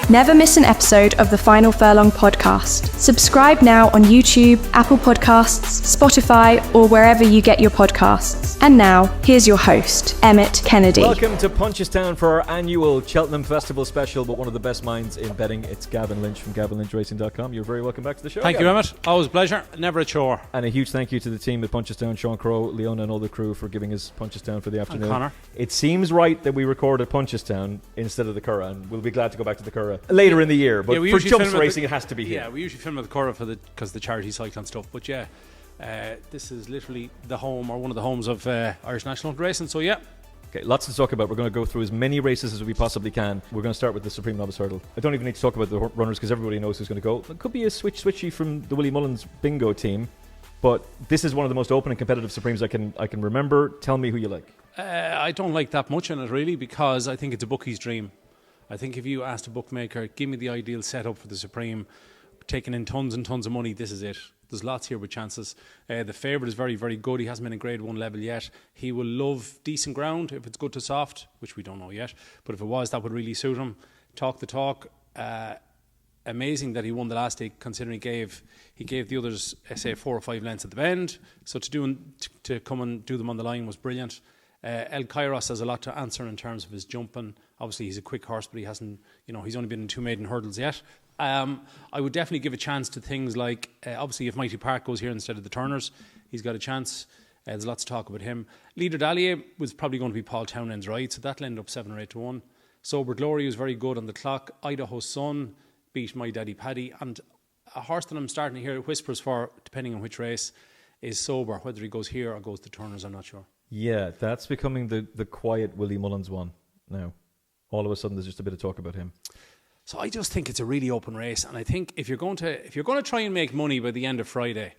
Never miss an episode of the Final Furlong podcast. Subscribe now on YouTube, Apple Podcasts, Spotify, or wherever you get your podcasts. And now, here's your host, Emmet Kennedy. Welcome to Punchestown for our annual Cheltenham Festival special, but one of the best minds in betting. It's Gavin Lynch from GavinLynchRacing.com. You're very welcome back to the show. Thank you, Emmet. Always a pleasure. Never a chore. And a huge thank you to the team at Punchestown, Sean Crowe, Leona and all the crew for giving us Punchestown for the afternoon. And Connor. It seems right that we record at Punchestown instead of the Curragh, and we'll be glad to go back to the Curragh later in the year. But for jumps racing, it has to be here. Yeah, we usually film at the Curragh because the charity cycle and stuff. But yeah, this is literally the home or one of the homes of Irish National Racing. So yeah. Okay, lots to talk about. We're going to go through as many races as we possibly can. We're going to start with the Supreme Novice Hurdle. I don't even need to talk about the runners because everybody knows who's going to go. It could be a switchy from the Willie Mullins bingo team, but this is one of the most open and competitive Supremes I can remember. Tell me who you like. I don't like that much in it really because I think it's a bookie's dream. I think if you asked a bookmaker, give me the ideal setup for the Supreme, taking in tons and tons of money, this is it. There's lots here with chances. The favourite is very, very good. He hasn't been in Grade 1 level yet. He will love decent ground if it's good to soft, which we don't know yet. But if it was, that would really suit him. Talk the talk. Amazing that he won the last day, considering he gave the others, say, 4 or 5 lengths at the bend. So to come and do them on the line was brilliant. El Kairos has a lot to answer in terms of his jumping. Obviously, he's a quick horse, but he hasn't, he's only been in 2 maiden hurdles yet. I would definitely give a chance to things like, obviously, if Mighty Park goes here instead of the Turners, he's got a chance. There's lots to talk about him. Leader Dalier was probably going to be Paul Townend's ride, so that'll end up 7 or 8 to 1. Sober Glory was very good on the clock. Idaho Sun beat My Daddy Paddy. And a horse that I'm starting to hear whispers for, depending on which race, is Sober. Whether he goes here or goes to Turners, I'm not sure. Yeah, that's becoming the quiet Willie Mullins one now. All of a sudden, there's just a bit of talk about him. So I just think it's a really open race, and I think if you're going to try and make money by the end of Friday,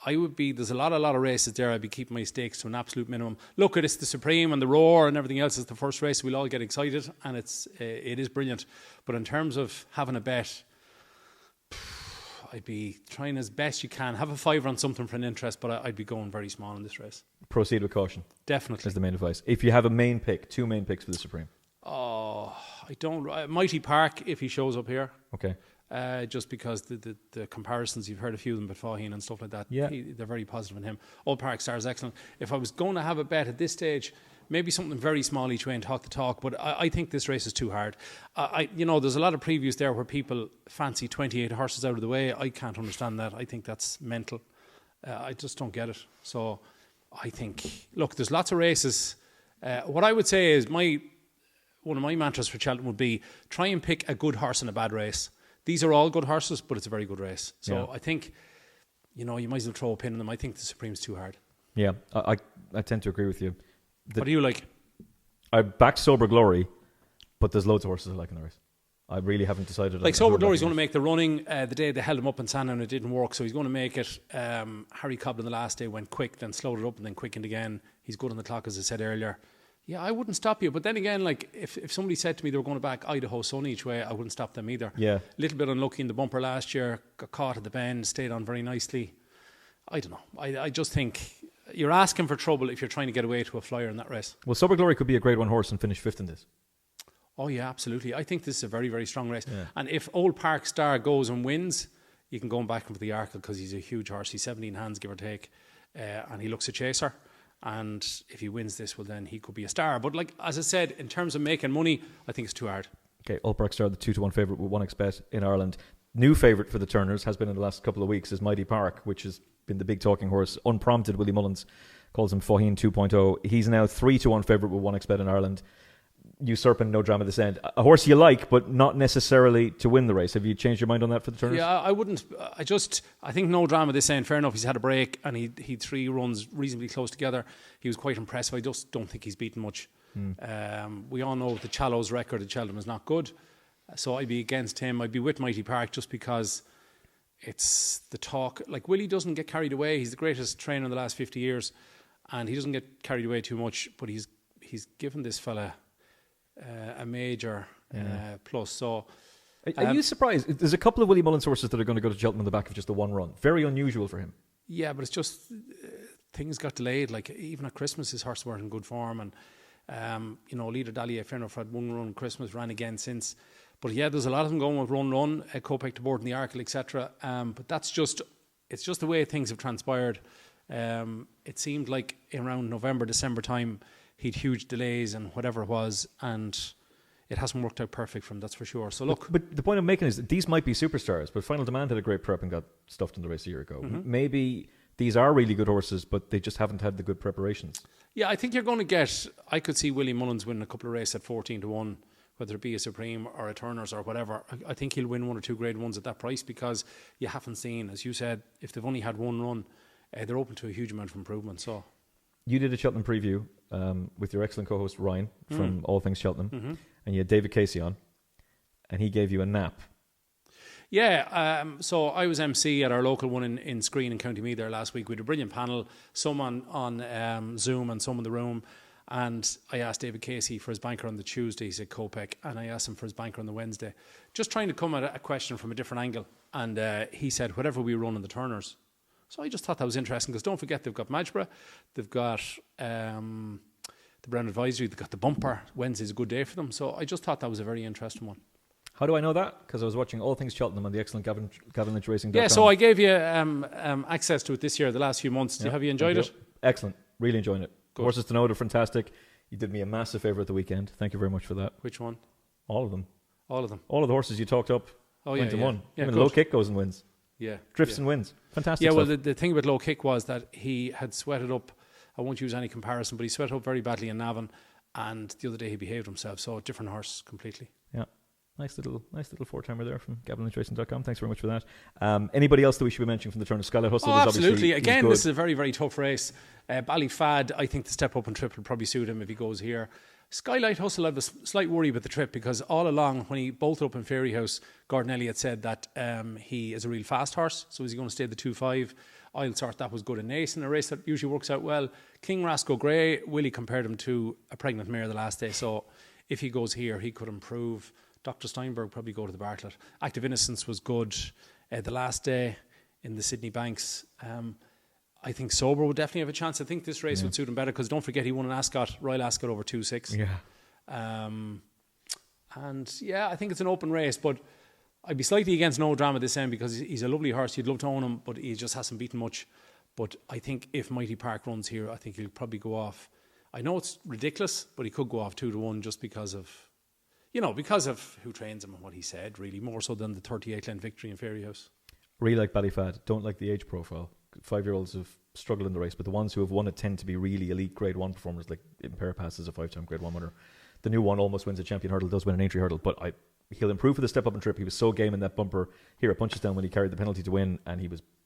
there's a lot of races there. I'd be keeping my stakes to an absolute minimum. Look, it's the Supreme and the Roar and everything else. It's the first race. We'll all get excited, and it is brilliant. But in terms of having a bet, I'd be trying as best you can. Have a $5 on something for an interest, but I'd be going very small in this race. Proceed with caution. Definitely. Is the main advice. If you have a main pick, 2 main picks for the Supreme. Oh, I don't. Mighty Park, if he shows up here. Okay. Just because the comparisons, you've heard a few of them with Faheen and stuff like that. Yeah. They're very positive in him. Old Park Star is excellent. If I was going to have a bet at this stage, maybe something very small each way and talk the talk, but I think this race is too hard. There's a lot of previews there where people fancy 28 horses out of the way. I can't understand that. I think that's mental. I just don't get it. So I think, look, there's lots of races. What I would say is one of my mantras for Cheltenham would be try and pick a good horse in a bad race. These are all good horses, but it's a very good race. So yeah. I think, you might as well throw a pin in them. I think the Supreme's too hard. Yeah, I tend to agree with you. What do you like? I backed Sober Glory, but there's loads of horses I like in the race. I really haven't decided. Like Sober Glory's going to make the running. The day they held him up in Sandown, it didn't work, so he's going to make it. Harry Coblin the last day went quick, then slowed it up, and then quickened again. He's good on the clock, as I said earlier. Yeah, I wouldn't stop you. But then again, like if somebody said to me they were going to back Idaho Sun each way, I wouldn't stop them either. Yeah. A little bit unlucky in the bumper last year, got caught at the bend, stayed on very nicely. I don't know. I just think you're asking for trouble if you're trying to get away to a flyer in that race. Well, Sober Glory could be a Grade 1 horse and finish 5th in this. Oh yeah, absolutely. I think this is a very, very strong race. Yeah. And if Old Park Star goes and wins, you can go back for the Arkle because he's a huge horse. He's 17 hands, give or take. And he looks a chaser. And if he wins this, well, then he could be a star. But like as I said, in terms of making money, I think it's too hard. Okay, Old Park Star, the 2-1 favourite with 1xbet in Ireland. New favourite for the Turners has been in the last couple of weeks is Mighty Park, which has been the big talking horse. Unprompted, Willie Mullins calls him Faheen 2.0. He's now 3-1 favourite with 1xbet in Ireland. Usurping No Drama This End. A horse you like, but not necessarily to win the race. Have you changed your mind on that for the Turners? Yeah, I wouldn't. I think No Drama This End, fair enough, he's had a break and he 3 runs reasonably close together. He was quite impressive. I just don't think he's beaten much. We all know the Challows record at Cheltenham is not good. So I'd be against him. I'd be with Mighty Park just because it's the talk. Like Willie doesn't get carried away. He's the greatest trainer in the last 50 years and he doesn't get carried away too much, but he's given this fella a major plus. So are you surprised? There's a couple of Willie Mullins horses that are going to go to Cheltenham on the back of just the one run. Very unusual for him. Yeah, but it's just things got delayed. Like even at Christmas, his horse weren't in good form, and Leader Dalier, fair enough, had one run Christmas, ran again since. But yeah, there's a lot of them going with run, Kopek to board in the Arkle, etc. But it's just the way things have transpired. It seemed like around November, December time, he'd huge delays and whatever it was, and it hasn't worked out perfect for him, that's for sure. So look, but the point I'm making is that these might be superstars, but Final Demand had a great prep and got stuffed in the race a year ago. Maybe these are really good horses, but they just haven't had the good preparations. Yeah, I think you're going to get... I could see Willie Mullins winning a couple of races at 14-1, whether it be a Supreme or a Turners or whatever. I think he'll win 1 or 2 grade ones at that price, because you haven't seen, as you said, if they've only had one run, they're open to a huge amount of improvement. So you did a Cheltenham preview with your excellent co-host Ryan from All Things Cheltenham, and you had David Casey on, and he gave you a nap. Yeah, so I was MC at our local one in Screen in County Meath there last week. We had a brilliant panel, some on Zoom and some in the room. And I asked David Casey for his banker on the Tuesday, he said Kopek, and I asked him for his banker on the Wednesday. Just trying to come at a question from a different angle. And he said, whatever we run in the Turners. So I just thought that was interesting, because don't forget, they've got Madgeborough, they've got the Brown Advisory, they've got the Bumper. Wednesday's a good day for them. So I just thought that was a very interesting one. How do I know that? Because I was watching All Things Cheltenham on the excellent Gavin Lynch Racing.com. Yeah, so I gave you access to it this year, the last few months. Have you enjoyed it? Excellent. Really enjoying it. Good. Horses to know, they're fantastic. You did me a massive favour at the weekend. Thank you very much for that. Which one? All of them. All of them. All of the horses you talked up went and won. Yeah, even Low Kick goes and wins. Yeah. Drifts and wins. Fantastic Yeah, stuff. well, the thing about Low Kick was that he had sweated up, I won't use any comparison, but he sweated up very badly in Navan, and the other day he behaved himself. So a different horse completely. Yeah. Nice little 4-timer there from GavinLynchRacing.com. Thanks very much for that. Anybody else that we should be mentioning from the Turner? Skylight Hustle was absolutely. Obviously Again, this is a very, very tough race. Ballyfad, I think the step up and trip will probably suit him if he goes here. Skylight Hustle, I have a slight worry about the trip, because all along when he bolted up in Fairyhouse, Gordon Elliott said that he is a real fast horse. So is he going to stay the 2-5? I'll sort that was good in Nace, in a race that usually works out well. King Rasco Grey, Willie compared him to a pregnant mare the last day. So if he goes here, he could improve. Dr. Steinberg probably go to the Bartlett. Active Innocence was good the last day in the Sydney Banks. I think Sober would definitely have a chance. I think this race would suit him better, because don't forget he won an Ascot, Royal Ascot over 2-6. Yeah. And yeah, I think it's an open race, but I'd be slightly against No Drama this end, because he's a lovely horse. You'd love to own him, but he just hasn't beaten much. But I think if Mighty Park runs here, I think he'll probably go off. I know it's ridiculous, but he could go off 2-1 just because of who trains him and what he said, really, more so than the 38-length victory in Fairyhouse. Really like Ballyfad. Don't like the age profile. 5-year-olds have struggled in the race, but the ones who have won it tend to be really elite Grade 1 performers, like Imperapass is a 5-time Grade 1 winner. The new one almost wins a champion hurdle, does win an entry hurdle, but he'll improve for the step up and trip. He was so game in that bumper here at Punchestown when he carried the penalty to win, and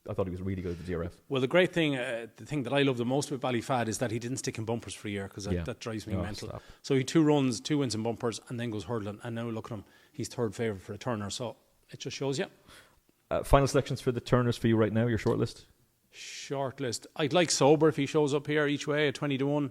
I thought he was really good at the DRF. Well, the great thing, the thing that I love the most about Ballyfad is that he didn't stick in bumpers for a year, because that drives me mental. Stop. So he 2 runs, 2 wins in bumpers, and then goes hurdling, and now look at him, he's third favourite for a Turner, so it just shows you. Final selections for the Turners for you right now, your shortlist? Shortlist. I'd like Sober if he shows up here each way at 20-1,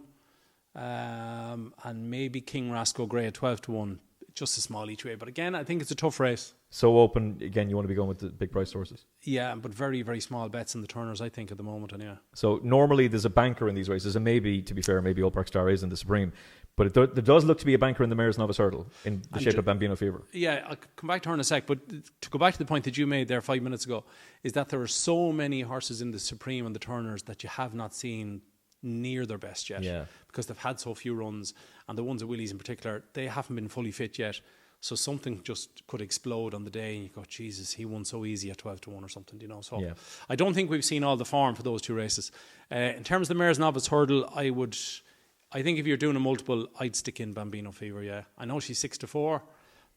and maybe King Rasco Grey at 12-1. Just a small each way, but again, I think it's a tough race. So open again. You want to be going with the big price horses. Yeah, but very, very small bets in the Turners, I think, at the moment. And yeah. So normally there's a banker in these races, and maybe, to be fair, maybe Old Park Star is in the Supreme, but there does look to be a banker in the Mayor's Novice Hurdle in the shape of Bambino Fever. Yeah, I'll come back to her in a sec, but to go back to the point that you made there 5 minutes ago, is that there are so many horses in the Supreme and the Turners that you have not seen near their best yet, because they've had so few runs, and the ones at Willie's in particular, they haven't been fully fit yet. So something just could explode on the day, and you go, Jesus, he won so easy at 12-1 or something, So I don't think we've seen all the form for those 2 races. In terms of the Mayor's Novice Hurdle, I think if you're doing a multiple, I'd stick in Bambino Fever. Yeah, I know she's 6-4,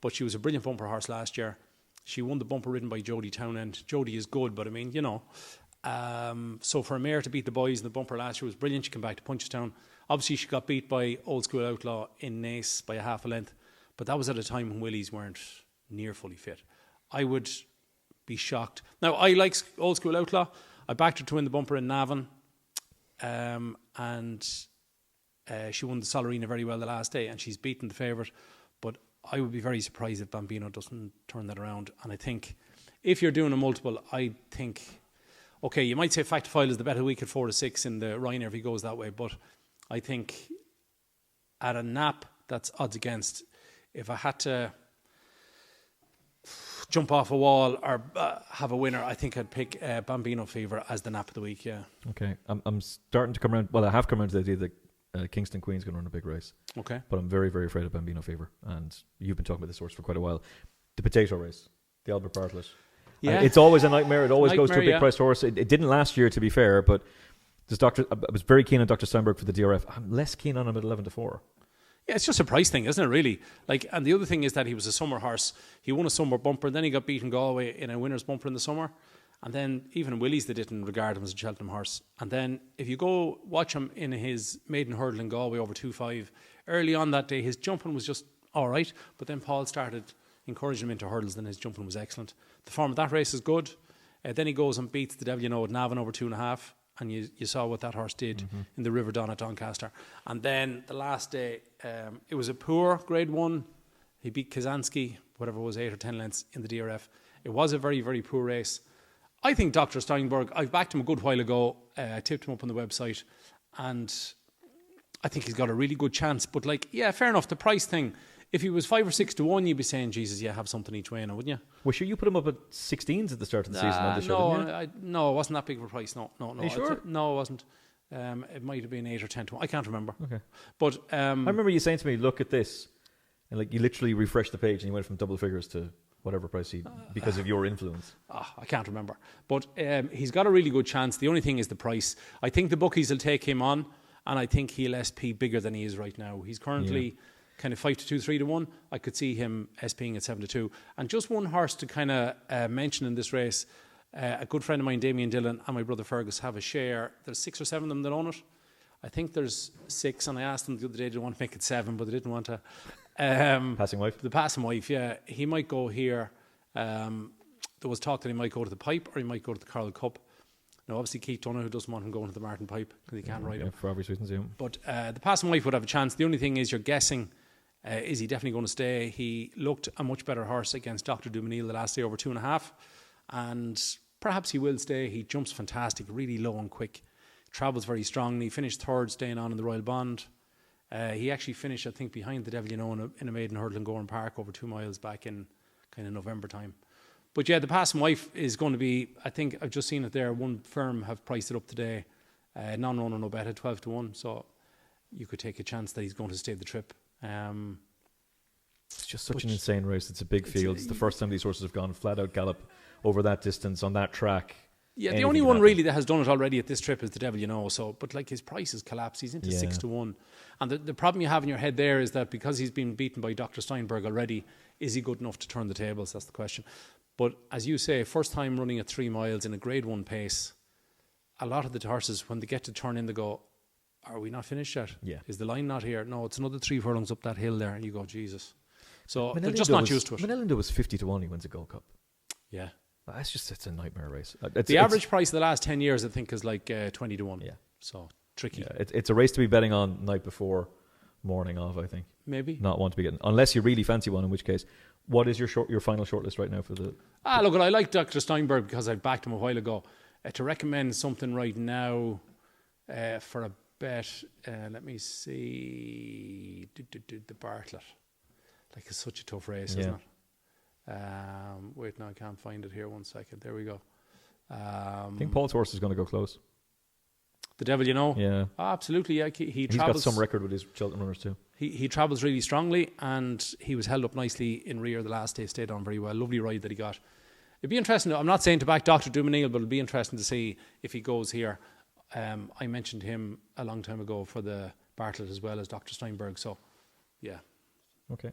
but she was a brilliant bumper horse last year. She won the bumper ridden by Jodie Townend. Jodie is good, but I mean, so for a mare to beat the boys in the bumper last year was brilliant. She came back to Punchestown. Obviously, she got beat by Old School Outlaw in Nace by a half a length. But that was at a time when Willies weren't near fully fit. I would be shocked. Now, I like Old School Outlaw. I backed her to win the bumper in Navan. And she won the Solarina very well the last day, and she's beaten the favourite. But I would be very surprised if Bambino doesn't turn that around. And I think if you're doing a multiple, I think, okay, you might say Factifile is the better week at 4-6 in the Ryanair if he goes that way. But I think at a nap, that's odds against. If I had to jump off a wall or have a winner, I think I'd pick Bambino Fever as the nap of the week, yeah. Okay. I'm starting to come around. Well, I have come around to the idea that Kingston Queen's going to run a big race. Okay. But I'm very, very afraid of Bambino Fever. And you've been talking about this horse for quite a while. The potato race, the Albert Bartlett. Yeah. It's always a nightmare. It always goes to a big yeah. priced horse. It didn't last year, to be fair, but I was very keen on Dr. Steinberg for the DRF. I'm less keen on him at 11-4. Yeah, it's just a price thing, isn't it, really? Like, and the other thing is that he was a summer horse. He won a summer bumper, and then he got beaten Galway in a winner's bumper in the summer. And then even in Willys, they didn't regard him as a Cheltenham horse. And then if you go watch him in his maiden hurdle in Galway over 2.5, early on that day, his jumping was just all right. But then Paul started encouraging him into hurdles, and his jumping was excellent. The form of that race is good. Then he goes and beats the Devil You Know at Navan over 2.5. And you saw what that horse did in the River Don at Doncaster. And then the last day, it was a poor Grade 1. He beat Kazansky, whatever it was, 8 or 10 lengths in the DRF. It was a very, very poor race. I think Dr. Steinberg, I've backed him a good while ago. I tipped him up on the website. And I think he's got a really good chance. But, fair enough, the price thing. If he was 5 or 6 to 1, you'd be saying, Jesus, have something each way now, wouldn't you? Well, sure, you put him up at 16s at the start of the season on the show, didn't you? No, it wasn't that big of a price. No. Are you sure? No, it wasn't. It might have been 8 or 10 to 1. I can't remember. Okay. But I remember you saying to me, look at this. And you literally refreshed the page and you went from double figures to whatever price because of your influence. I can't remember. But he's got a really good chance. The only thing is the price. I think the bookies will take him on, and I think he'll SP bigger than he is right now. He's currently kind of 5 to 2, 3 to 1. I could see him SPing at 7 to 2. And just one horse to kind of mention in this race. A good friend of mine, Damien Dillon, and my brother Fergus have a share. There's 6 or 7 of them that own it. I think there's 6, and I asked them the other day, did they want to make it 7, but they didn't want to. Passing Wife? The Passing Wife, yeah. He might go here. There was talk that he might go to the Pipe or he might go to the Carl Cup. Now, obviously, Keith Donagh, who doesn't want him going to the Martin Pipe because he can't ride him. For obvious reasons, yeah. But the Passing Wife would have a chance. The only thing is you're guessing, is he definitely going to stay? He looked a much better horse against Dr. Dumenil the last day over 2.5. And perhaps he will stay. He jumps fantastic, really low and quick. Travels very strongly. Finished third, staying on in the Royal Bond. He actually finished, I think, behind the Devil You Know in a maiden hurdle in Gorham Park over 2 miles back in kind of November time. But yeah, the Passing Wife is going to be, I think, I've just seen it there. One firm have priced it up today. Non-runner, no bet at 12 to 1. So you could take a chance that he's going to stay the trip. It's just such an insane race. It's a big field. It's the first time these horses have gone flat out gallop over that distance on that track. Yeah, the only one really that has done it already at this trip is the Devil You Know. So, but his price has collapsed. He's into 6 to 1. And the problem you have in your head there is that because he's been beaten by Dr. Steinberg already, is he good enough to turn the tables? That's the question. But as you say, first time running at 3 miles in a Grade 1 pace, a lot of the horses, when they get to turn in, they go, are we not finished yet? Yeah. Is the line not here? No, it's another 3 furlongs up that hill there. And you go, Jesus. So they're just not used to it. Manellindo was 50 to 1. He wins a Gold Cup. Yeah. It's a nightmare race. The average price of the last 10 years, I think, is 20 to 1. Yeah. So tricky. Yeah, it's a race to be betting on night before, morning of, I think. Maybe. Not one to be getting, unless you really fancy one, in which case, what is your final shortlist right now for the... Look, I like Dr. Steinberg because I backed him a while ago. To recommend something right now for a bet, let me see, the Bartlett. It's such a tough race, isn't it? Wait, no, I can't find it here. 1 second. There we go. I think Paul's horse is going to go close. The Devil You Know? Yeah. Absolutely, yeah. He's got some record with his Cheltenham runners too. He travels really strongly, and he was held up nicely in rear the last day, stayed on very well. Lovely ride that he got. It'd be interesting. I'm not saying to back Dr. Dumenil, but it'll be interesting to see if he goes here. I mentioned him a long time ago for the Bartlett as well as Dr. Steinberg, so yeah. Okay.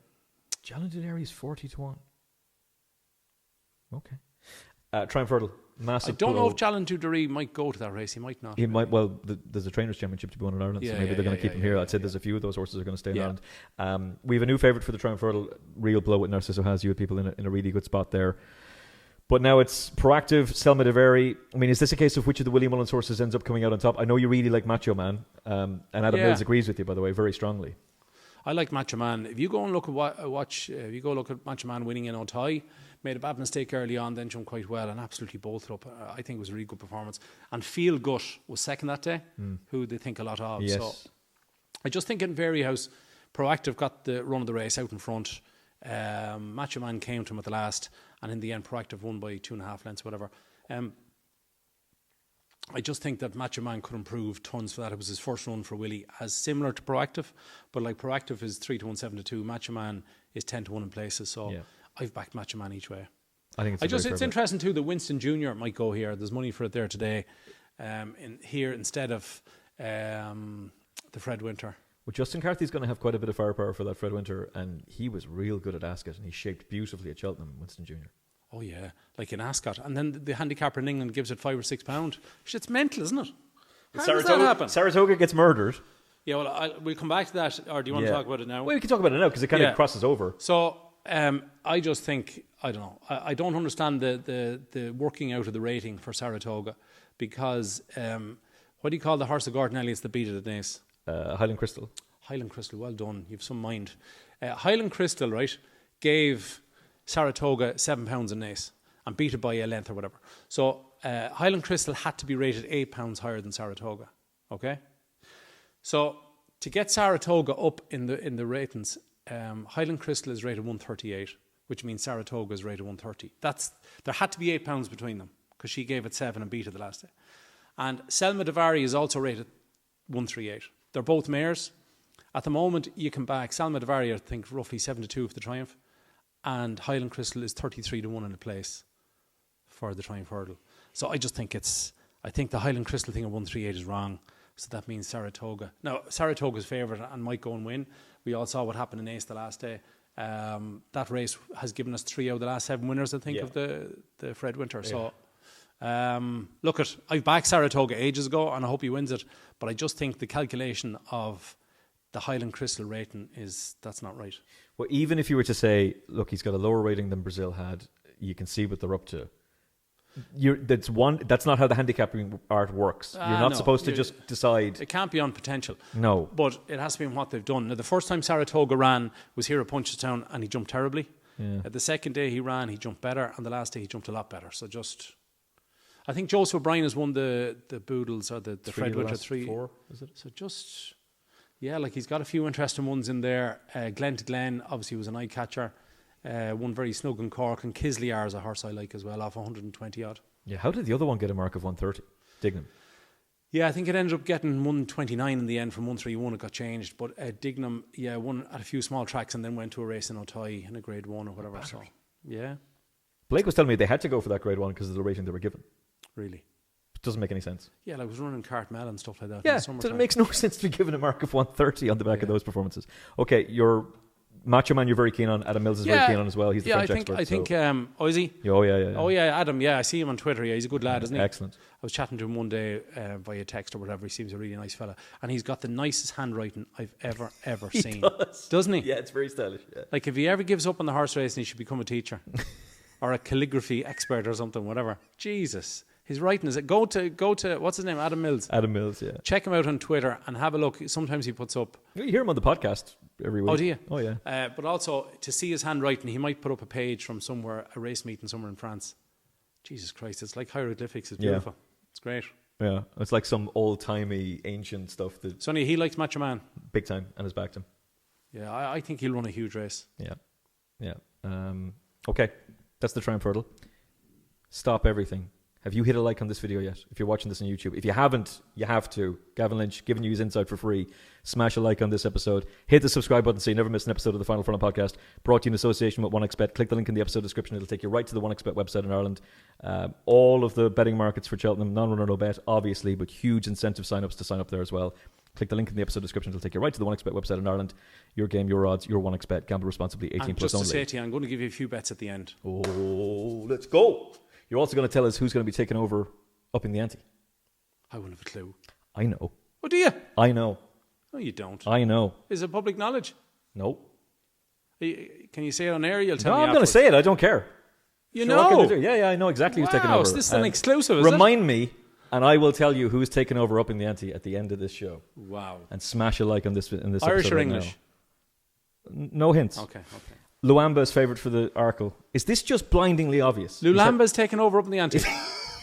Jalan Duneri is 40 to 1. Okay. Triumph Hurdle, massive. I don't know if Jalan Tudori might go to that race. He might not. He might. Well, there's a trainers' championship to be won in Ireland, so maybe they're going to keep him here. I'd say there's a few of those horses are going to stay in Ireland. We have a new favourite for the Triumph Hurdle, Real Blow with Narciso Has. You had people in a really good spot there. But now it's Proactive, Selma de Veri. I mean, is this a case of which of the Willie Mullins horses ends up coming out on top? I know you really like Macho Man, and Adam Mills agrees with you, by the way, very strongly. I like Macho Man. If you go and look at if you go look at Macho Man winning in Otay, made a bad mistake early on, then jumped quite well and absolutely bolted up. I think it was a really good performance. And Feel Gut was second that day, who they think a lot of. Yes. So I just think in Very House, Proactive got the run of the race out in front. Macho Man came to him at the last, and in the end, Proactive won by 2.5 lengths, whatever. I just think that Macho Man could improve tons for that. It was his first run for Willie, as similar to Proactive, but like Proactive is 3-1, 7-2. Macho Man is 10-1 in places. So I've backed Macho Man each way. I think it's interesting too that Winston Jr. might go here. There's money for it there today, in here instead of the Fred Winter. Well, Justin Carthy's going to have quite a bit of firepower for that Fred Winter, and he was real good at Ascot, and he shaped beautifully at Cheltenham, Winston Jr. Oh yeah, like in Ascot, and then the handicapper in England gives it £5 or £6. Shit's mental, isn't it? How does that happen? Saratoga gets murdered. Yeah, well, we'll come back to that, or do you want to talk about it now? Well, we can talk about it now because it kind of crosses over. So I just think, I don't know, I don't understand the working out of the rating for Saratoga, because what do you call the horse of Gordon Elliott's that beat it at Naas? Highland Crystal. Highland Crystal, well done. You've some mind. Highland Crystal, right, gave Saratoga £7 in Naas and beat it by a length or whatever. So Highland Crystal had to be rated £8 higher than Saratoga. Okay, so to get Saratoga up in the ratings, Highland Crystal is rated 138, which means Saratoga is rated 130. There had to be £8 between them because she gave it 7 and beat it the last day. And Selma Davari is also rated 138. They're both mares. At the moment, you can back Selma Davari, I think, roughly 7-2 for the Triumph. And Highland Crystal is 33-1 in the place for the Triumph Hurdle. So I just think I think the Highland Crystal thing at 138 is wrong. So that means Saratoga. Now, Saratoga's favourite and might go and win. We all saw what happened in Ace the last day. That race has given us 3 out of the last 7 winners, I think, of the Fred Winter. Yeah. So, look, I've backed Saratoga ages ago and I hope he wins it. But I just think the calculation of the Highland Crystal rating that's not right. Well, even if you were to say, look, he's got a lower rating than Brazil had, you can see what they're up to. That's not how the handicapping art works. You're not supposed to just decide. It can't be on potential. No. But it has to be on what they've done. Now, the first time Saratoga ran was here at Punchestown and he jumped terribly. Yeah. The second day he ran, he jumped better, and the last day he jumped a lot better. So I think Joseph O'Brien has won the Boodles or the Fred Winter 3. 4, is it? So like he's got a few interesting ones in there. Glen to Glen obviously was an eye catcher. One very snug in Cork, and Kislyar is a horse I like as well, off 120 odd. Yeah, how did the other one get a mark of 130? Dignam. Yeah, I think it ended up getting 129 in the end from 131. It got changed, but Dignam, won at a few small tracks and then went to a race in Otay in a Grade 1 or whatever. So, yeah. Blake was telling me they had to go for that Grade 1 because of the rating they were given. Really? It doesn't make any sense. Yeah, like I was running Cartmel and stuff like that. Yeah, so it makes no sense to be given a mark of 130 on the back of those performances. Okay, your Macho Man you're very keen on. Adam Mills is very keen on as well. He's the French expert. I think, is he? Oh, yeah. Oh, yeah, Adam, I see him on Twitter. Yeah, he's a good lad, isn't he? Excellent. I was chatting to him one day via text or whatever. He seems a really nice fella. And he's got the nicest handwriting I've ever seen. Doesn't he? Yeah, it's very stylish. Yeah. Like, if he ever gives up on the horse racing, he should become a teacher. Or a calligraphy expert or something, whatever. Jesus. His writing is it. Go to what's his name? Adam Mills. Adam Mills, yeah. Check him out on Twitter and have a look. Sometimes he puts up. You hear him on the podcast every week. Oh, do you? Oh, yeah. But also to see his handwriting, he might put up a page from somewhere, a race meeting somewhere in France. Jesus Christ, it's like hieroglyphics. It's beautiful. Yeah. It's great. Yeah, it's like some old timey ancient stuff. Sonny, he likes Macho Man big time and has backed him. Yeah, I think he'll run a huge race. Yeah. Okay, that's the Triumph Hurdle. Stop everything. Have you hit a like on this video yet? If you're watching this on YouTube. If you haven't, you have to. Gavin Lynch giving you his insight for free. Smash a like on this episode. Hit the subscribe button so you never miss an episode of the Final Furlong Podcast. Brought to you in association with 1xBet. Click the link in the episode description. It'll take you right to the 1xBet website in Ireland. All of the betting markets for Cheltenham. Non-runner, no bet, obviously, but huge incentive sign-ups to sign up there as well. Click the link in the episode description. It'll take you right to the 1xBet website in Ireland. Your game, your odds, your 1xBet. Gamble responsibly, 18 plus only. Just to say to you, I'm going to give you a few bets at the end. Oh, let's go. You're also going to tell us who's going to be taking over upping the ante. I wouldn't have a clue. I know. Oh, do you? I know. No, you don't. I know. Is it public knowledge? No. Can you say it on air? You'll tell me. No, I'm going to say it. I don't care. You know? Yeah, I know exactly who's taking over. Is this an exclusive? Remind me, and I will tell you who's taking over upping the ante at the end of this show. Wow. And smash a like on this in this Irish episode or right English? Now. No hints. Okay. Luamba is favourite for the Arkle. Is this just blindingly obvious? Luamba's taking over upping the ante.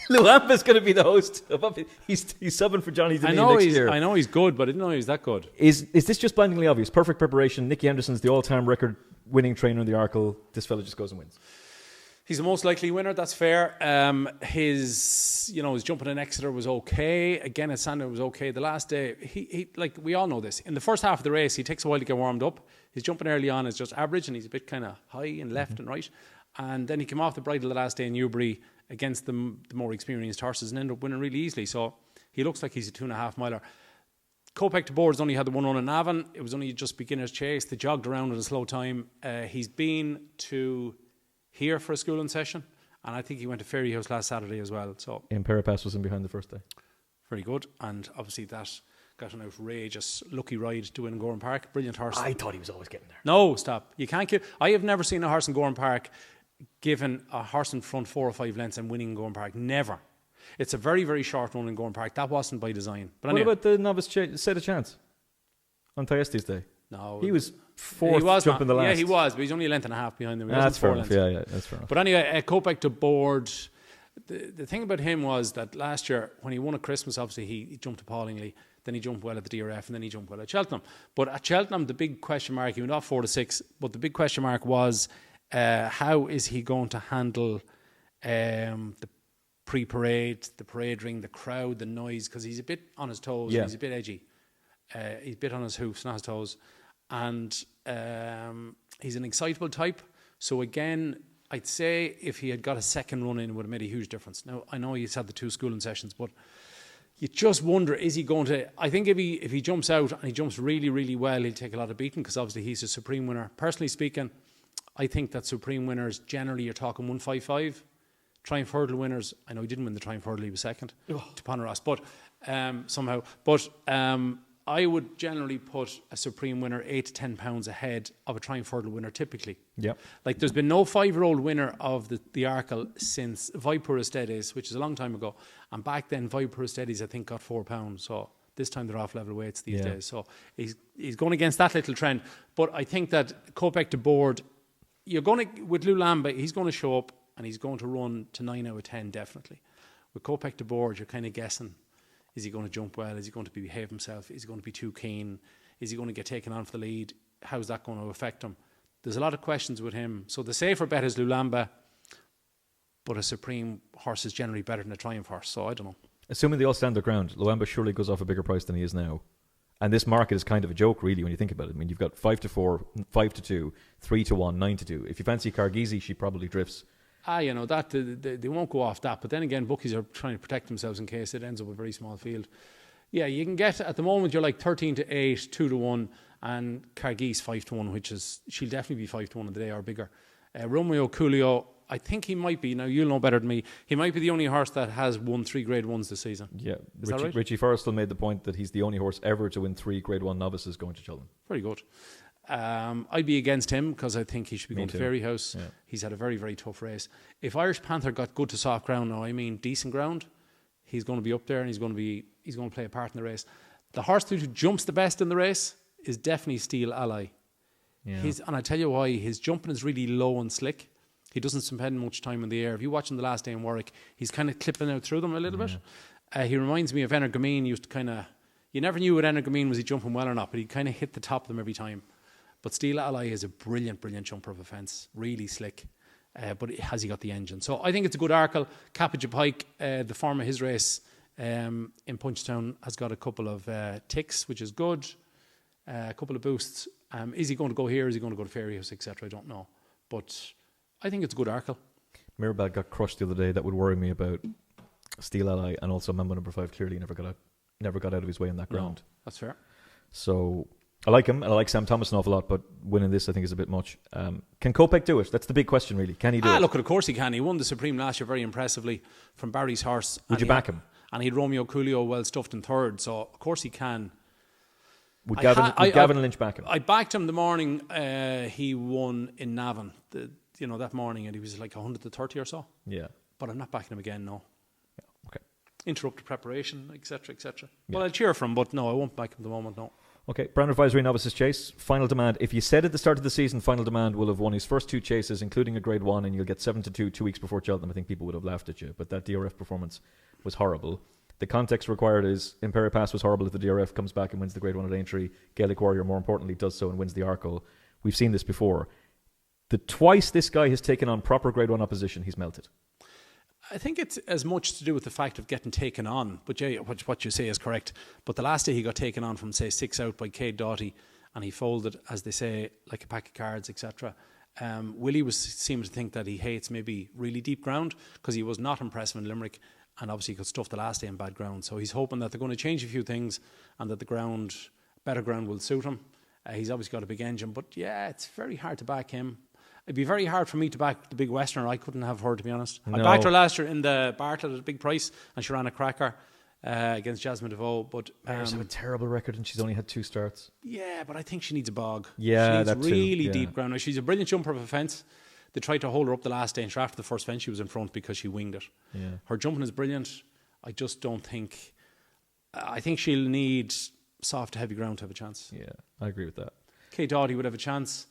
Luamba's going to be the host. He's subbing for Johnny Denis next year. I know he's good, but I didn't know he was that good. Is this just blindingly obvious? Perfect preparation. Nicky Henderson's the all-time record winning trainer in the Arkle. This fella just goes and wins. He's the most likely winner, that's fair. His jumping in Exeter was okay. Again, at Sandown was okay. The last day, he like we all know this. In the first half of the race, he takes a while to get warmed up. His jumping early on is just average, and he's a bit kind of high and left and right. And then he came off the bridle the last day in Newbury against the more experienced horses and ended up winning really easily. So he looks like he's a 2.5 miler. Kopek to Boards only had the one run in Navan. It was only just beginner's chase. They jogged around at a slow time. He's been to here for a schooling session, and I think he went to Fairyhouse last Saturday as well. So Impera Pass was in behind the first day. Very good, and obviously that got an outrageous lucky ride to win in Gorham Park. Brilliant horse. I thought he was always getting there. No, stop. You can't give. I have never seen a horse in Gorham Park given a horse in front 4 or 5 lengths and winning in Gorham Park. Never. It's a very, very short run in Gorham Park. That wasn't by design. But anyway. What about the novice set a chance on Thyestes Day? No, he was fourth jumping the last. Yeah, he was, but he's only a length and a half behind them. That's fair enough. Yeah, that's fair enough. But anyway, Kopek to Board. The thing about him was that last year, when he won at Christmas, obviously he jumped appallingly. Then he jumped well at the DRF, and then he jumped well at Cheltenham. But at Cheltenham, the big question mark, he went off 4 to 6. But the big question mark was how is he going to handle the pre-parade, the parade ring, the crowd, the noise? Because he's a bit on his toes. Yeah. He's a bit edgy. He's a bit on his hoofs, not his toes. And he's an excitable type. So again, I'd say if he had got a second run in, it would have made a huge difference. Now, I know he's had the 2 schooling sessions, but you just wonder, is he going to... I think if he jumps out and he jumps really, really well, he'll take a lot of beating, because obviously he's a Supreme winner. Personally speaking, I think that Supreme winners, generally you're talking 155. Triumph Hurdle winners, I know he didn't win the Triumph Hurdle, he was second to Poneros, but somehow. But I would generally put a Supreme winner 8 to 10 pounds ahead of a Triumph Hurdle winner typically. Yeah. Like there's been no 5-year-old winner of the Arkle since Vipur Estedes, which is a long time ago. And back then, Vipur Estedes, I think, got £4. So this time they're off level weights these days. So he's going against that little trend. But I think that Kopek to Board, you're going to, with Lulamba, he's going to show up and he's going to run to 9 out of 10, definitely. With Kopek to Board, you're kind of guessing. Is he going to jump well? Is he going to behave himself? Is he going to be too keen? Is he going to get taken on for the lead? How's that going to affect him? There's a lot of questions with him. So the safer bet is Lulamba, but a Supreme horse is generally better than a Triumph horse. So I don't know. Assuming they all stand their ground, Lulamba surely goes off a bigger price than he is now. And this market is kind of a joke, really, when you think about it. I mean, you've got 5 to 4, 5 to 2, 3 to 1, 9 to 2. If you fancy Cargizi, she probably drifts. That they won't go off that. But then again, bookies are trying to protect themselves in case it ends up a very small field. Yeah, you can get, at the moment, you're like 13 to 8, 2 to 1, and Cargiz 5 to 1, which is, she'll definitely be 5 to 1 in the day or bigger. Romeo Coolio, I think he might be, now you'll know better than me, he might be the only horse that has won 3 Grade 1s this season. Yeah, is that right? Richie Forrestal made the point that he's the only horse ever to win 3 Grade 1 novices going to Cheltenham. Very good. I'd be against him because I think he should be going to Fairyhouse. Yeah. He's had a very, very tough race. If Irish Panther got good to soft ground, now I mean decent ground, he's going to be up there and he's going to play a part in the race. The horse who jumps the best in the race is definitely Steel Ally. Yeah. And I tell you why, his jumping is really low and slick. He doesn't spend much time in the air. If you watch him the last day in Warwick, he's kind of clipping out through them a little bit. He reminds me of Energamine. Used to kind of, you never knew with Energamine was he jumping well or not, but he kind of hit the top of them every time. But Steel Ally is a brilliant, brilliant jumper of a fence. Really slick. But has he got the engine? So I think it's a good Arkle. Cappiger Pike, the form of his race in Punchestown, has got a couple of ticks, which is good. A couple of boosts. Is he going to go here? Is he going to go to Fairyhouse, etc.? I don't know. But I think it's a good Arkle. Mirabel got crushed the other day. That would worry me about Steel Ally, and also Member number 5 clearly never got out of his way in that ground. No, that's fair. So I like him, and I like Sam Thomas an awful lot, but winning this I think is a bit much. Can Kopek do it? That's the big question, really. Can he do it? Look, of course he can. He won the Supreme last year very impressively from Barry's horse. Would you back him? And he had Romeo Coolio well stuffed in third, so of course he can. Would Gavin Lynch back him? I backed him the morning he won in Navan, that morning, and he was like 130 or so. Yeah. But I'm not backing him again, no. Yeah, okay. Interrupted preparation, etc., etc. Yeah. Well, I'll cheer for him, but no, I won't back him at the moment, no. Okay, Brand Advisory Novices Chase, Final Demand. If you said at the start of the season Final Demand will have won his first 2 chases, including a Grade 1, and you'll get 7 to 2 2 weeks before Cheltenham, I think people would have laughed at you. But that DRF performance was horrible. The context required is Imperi Pass was horrible if the DRF comes back and wins the Grade 1 at Aintree. Gaelic Warrior, more importantly, does so and wins the Arkle. We've seen this before. The twice this guy has taken on proper Grade 1 opposition, he's melted. I think it's as much to do with the fact of getting taken on, but yeah, what you say is correct. But the last day he got taken on from, say, 6 out by Cade Doughty, and he folded, as they say, like a pack of cards, etc. Willie seemed to think that he hates maybe really deep ground, because he was not impressive in Limerick, and obviously got stuffed the last day in bad ground. So he's hoping that they're going to change a few things, and that better ground will suit him. He's obviously got a big engine, but yeah, it's very hard to back him. It'd be very hard for me to back the big Westerner. I couldn't have her, to be honest. No. I backed her last year in the Bartlett at a big price, and she ran a cracker against Jasmine DeVoe. But Mares have a terrible record, and she's only had 2 starts. Yeah, but I think she needs a bog. Yeah, she that needs too. really Yeah. deep ground. Now, she's a brilliant jumper of a fence. They tried to hold her up the last day, and after the first fence, she was in front because she winged it. Yeah. Her jumping is brilliant. I just don't think. I think she'll need soft to heavy ground to have a chance. Yeah, I agree with that. Kate Doughty would have a chance.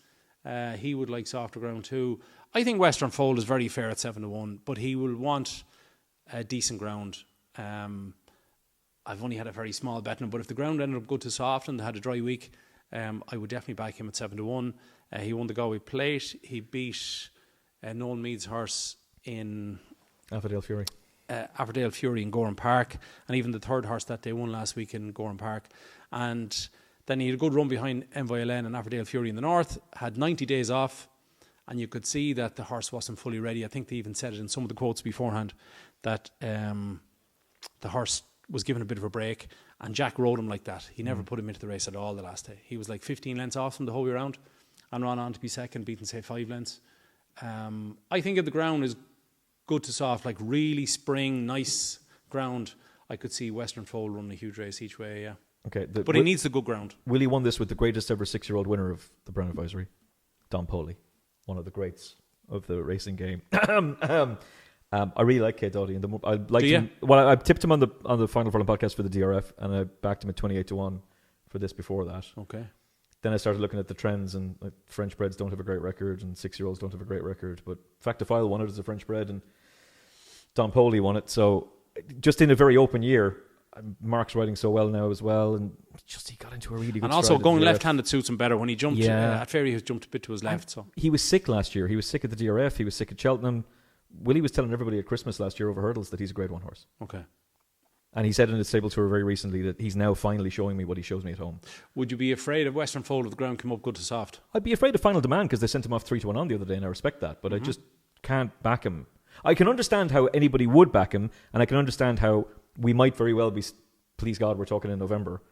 He would like softer ground too. I think Western Fold is very fair at 7-1, but he will want decent ground. I've only had a very small bet on him, but if the ground ended up good to soft and they had a dry week, I would definitely back him at 7-1. He won the Galway Plate. He beat Noel Meade's horse in Avondale Fury. Avondale Fury in Gorham Park, and even the third horse that they won last week in Gorham Park. And then he had a good run behind MVLN and Avondale Fury in the north, had 90 days off, and you could see that the horse wasn't fully ready. I think they even said it in some of the quotes beforehand, that the horse was given a bit of a break, and Jack rode him like that. He never put him into the race at all the last day. He was like 15 lengths off from the whole way around, and ran on to be second, beaten, say, 5 lengths. I think if the ground is good to soft, like really spring, nice ground, I could see Western Fold running a huge race each way, yeah. Okay, but he needs the good ground. Willie won this with the greatest ever 6-year-old winner of the Brown Advisory, Don Poley, one of the greats of the racing game. I really like Kate Doughty, and I liked him. Well, I tipped him on the Final Furlong podcast for the DRF, and I backed him at 28-1 for this before that. Okay. Then I started looking at the trends, and like, French breds don't have a great record, and 6-year-olds don't have a great record. But Factifile won it as a French bred, and Don Poley won it. So just in a very open year, Mark's riding so well now as well, and just he got into a really good. And also stride going left-handed suits him better. When he jumped at Ferry, he jumped a bit to his left. So he was sick last year. He was sick at the DRF. He was sick at Cheltenham. Willie was telling everybody at Christmas last year over hurdles that he's a Grade 1 horse. Okay. And he said in his stable tour very recently that he's now finally showing me what he shows me at home. Would you be afraid of Western Fold if the ground came up good to soft? I'd be afraid of Final Demand because they sent him off 3-1 on the other day, and I respect that, but I just can't back him. I can understand how anybody would back him, and I can understand how we might very well be, please God, we're talking in November,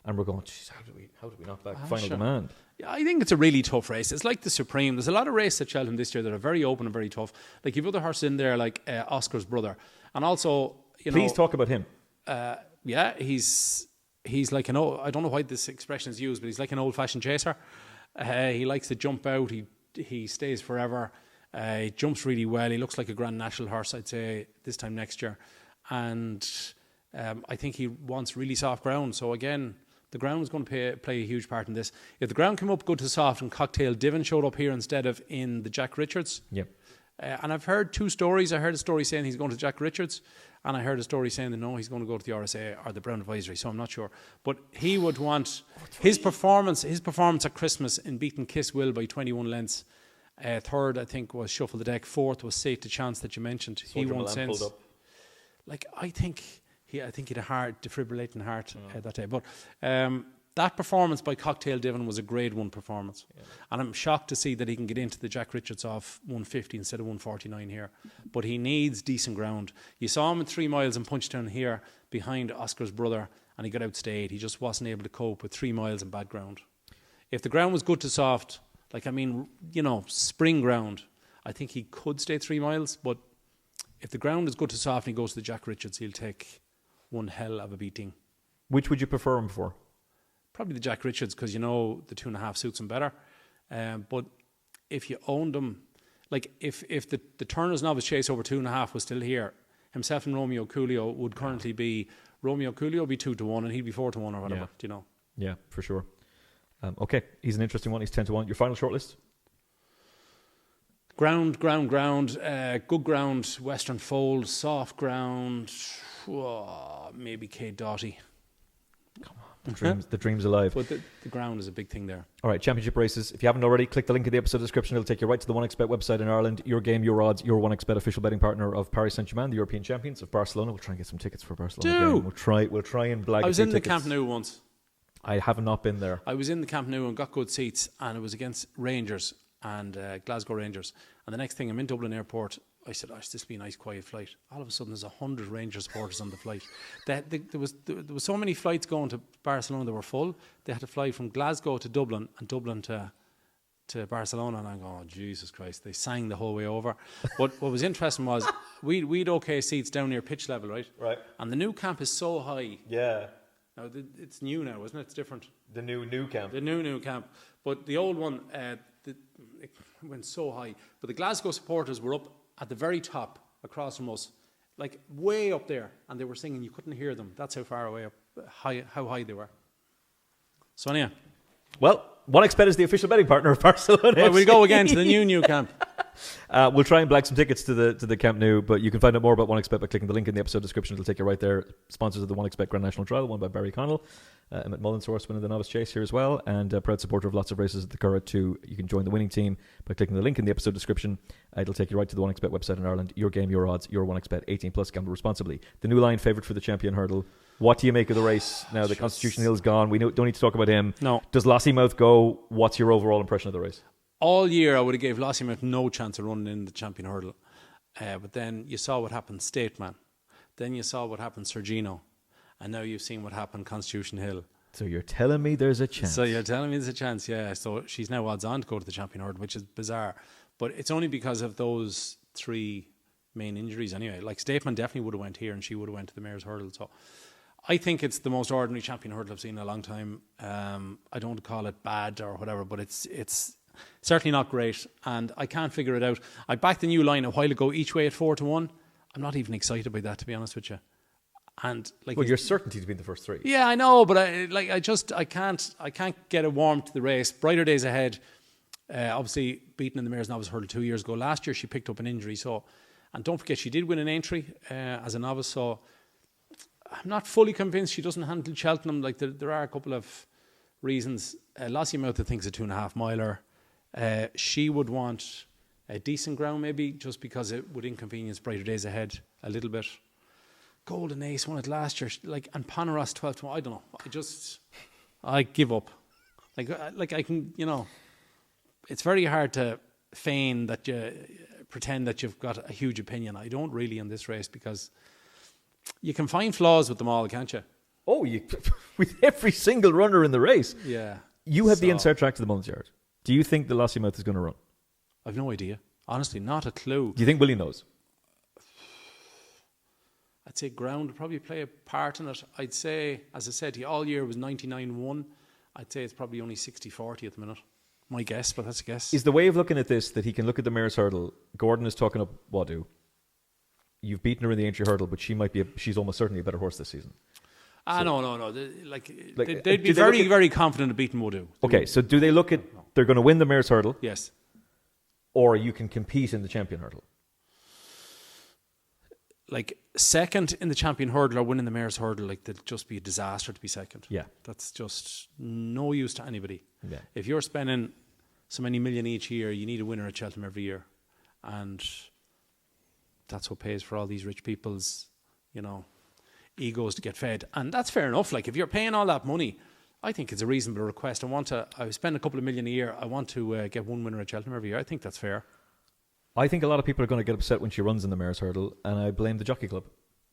and we're going, geez, how do we not back Final Demand? Yeah, I think it's a really tough race. It's like the Supreme. There's a lot of races at Cheltenham this year that are very open and very tough. Like you've other horses in there, like Oscar's brother, and also Please talk about him. Yeah, he's like an old, I don't know why this expression is used, but he's like an old-fashioned chaser. He likes to jump out. He stays forever. He jumps really well. He looks like a Grand National horse, I'd say, this time next year. And I think he wants really soft ground. So again, the ground is going to play a huge part in this. If the ground came up good to soft and Cocktail Divan showed up here instead of in the Jack Richards. Yep. And I've heard 2 stories. I heard a story saying he's going to Jack Richards, and I heard a story saying that no, he's going to go to the RSA or the Brown Advisory, so I'm not sure. But he would want his performance at Christmas in beating Kiss Will by 21 lengths. Third, I think, was Shuffle the Deck. Fourth was Safe to Chance that you mentioned. He won since. Like I think he had a heart, defibrillating heart that day. But that performance by Cocktail Divan was a Grade 1 performance. Yeah. And I'm shocked to see that he can get into the Jack Richards off 150 instead of 149 here. But he needs decent ground. You saw him in 3 miles in Punchestown here behind Oscar's brother, and he got outstayed. He just wasn't able to cope with 3 miles in bad ground. If the ground was good to soft, spring ground, I think he could stay 3 miles. But if the ground is good to soft and he goes to the Jack Richards, he'll take one hell of a beating. Which would you prefer him for? Probably the Jack Richards, because the 2.5 suits him better. But if you owned him, like if the Turner's Novice Chase over 2.5 was still here, himself and Romeo Coolio would currently be, Romeo Coolio be 2-1 and he'd be 4-1 or whatever. Yeah. Do you know? Yeah, for sure. Okay, he's an interesting one. He's 10-1. Your final shortlist? Ground. Good ground. Western Fold. Soft ground. Maybe Kate Doughty. Come on. The dream's alive. But the ground is a big thing there. All right, championship races. If you haven't already, click the link in the episode description. It'll take you right to the 1xBet website in Ireland. Your game, your odds, your 1xBet official betting partner of Paris Saint-Germain, the European champions of Barcelona. We'll try and get some tickets for Barcelona. We'll try and blag. I was in the tickets. Camp Nou once. I have not been there. I was in the Camp Nou and got good seats, and it was against Rangers and Glasgow Rangers. And the next thing, I'm in Dublin Airport. I said, this will be a nice quiet flight. All of a sudden, there's 100 Rangers supporters on the flight. There was so many flights going to Barcelona that were full. They had to fly from Glasgow to Dublin and Dublin to Barcelona. And I'm going, oh, Jesus Christ. They sang the whole way over. But what was interesting was we'd okay seats down near pitch level, right? Right. And the new camp is so high. Yeah. Now, it's new now, isn't it? It's different. The new camp. The new camp. But the old one, it went so high. But the Glasgow supporters were up at the very top, across from us, like way up there, and they were singing. You couldn't hear them. That's how far away up, how high they were. So anyhow. Well, 1xBet is the official betting partner of Barcelona. Well, we go again to the new camp. We'll try and blag some tickets to the Camp Nou, but you can find out more about 1xBet by clicking the link in the episode description. It'll take you right there. Sponsors of the 1xBet Grand National Trial, won by Barry Connell. Emmet Mullins horse winning the Novice Chase here as well, and a proud supporter of lots of races at the Curragh too. You can join the winning team by clicking the link in the episode description. It'll take you right to the 1xBet website in Ireland. Your game, your odds, your 1xBet, 18 plus, gamble responsibly. The new line favourite for the Champion Hurdle. What do you make of the race now that Constitution Hill's gone? We don't need to talk about him. No. Does Lossiemouth go? What's your overall impression of the race? All year I would have gave Lossiemouth no chance of running in the Champion Hurdle. But then you saw what happened Stateman. Then you saw what happened Sergino. And now you've seen what happened Constitution Hill. So you're telling me there's a chance? So you're telling me there's a chance, yeah. So she's now odds on to go to the Champion Hurdle, which is bizarre. But it's only because of those three main injuries anyway. Like Stateman definitely would have went here and she would have went to the Mayor's Hurdle. So I think it's the most ordinary Champion Hurdle I've seen in a long time. I don't call it bad or whatever, but it's certainly not great, and I can't figure it out. I backed the new line a while ago, each way at 4-1. I'm not even excited by that, to be honest with you. And like, well, your certainty to be in the first three. Yeah, I know, but I can't get it warm to the race. Brighter days ahead. Obviously, beaten in the Mayor's Novice Hurdle 2 years ago. Last year, she picked up an injury, and don't forget, she did win an entry as a novice. So I'm not fully convinced she doesn't handle Cheltenham. Like there are a couple of reasons. Lossiemouth, I think, is a 2.5 miler. She would want a decent ground, maybe, just because it would inconvenience Brighter Days Ahead a little bit. Golden Ace won it last year, and Paneros 12-1. I don't know. I give up. Like I can, it's very hard to feign that you pretend that you've got a huge opinion. I don't really in this race, because you can find flaws with them all, can't you? Oh, with every single runner in the race. Yeah. You have the inside track to the Mullins Yard. Do you think the Lossiemouth is going to run? I've no idea. Honestly, not a clue. Do you think Willie knows? I'd say ground would probably play a part in it. I'd say, as I said, all year was 99-1. I'd say it's probably only 60-40 at the minute. My guess, but that's a guess. Is the way of looking at this that he can look at the Mayor's Hurdle? Gordon is talking up Wadu. You've beaten her in the entry hurdle, but she's almost certainly a better horse this season. No. They'd be very, very confident of beating Wadu. Okay, so do they look at they're going to win the Mayor's Hurdle? Yes. Or you can compete in the Champion Hurdle? Like, second in the Champion Hurdle or winning the Mayor's Hurdle, like, they'd just be a disaster to be second. Yeah. That's just no use to anybody. Yeah. If you're spending so many million each year, you need a winner at Cheltenham every year. And that's what pays for all these rich people's, egos to get fed. And that's fair enough. Like, if you're paying all that money, I think it's a reasonable request. I spend a couple of million a year. I want to get one winner at Cheltenham every year. I think that's fair. I think a lot of people are going to get upset when she runs in the Mayor's Hurdle, and I blame the Jockey Club.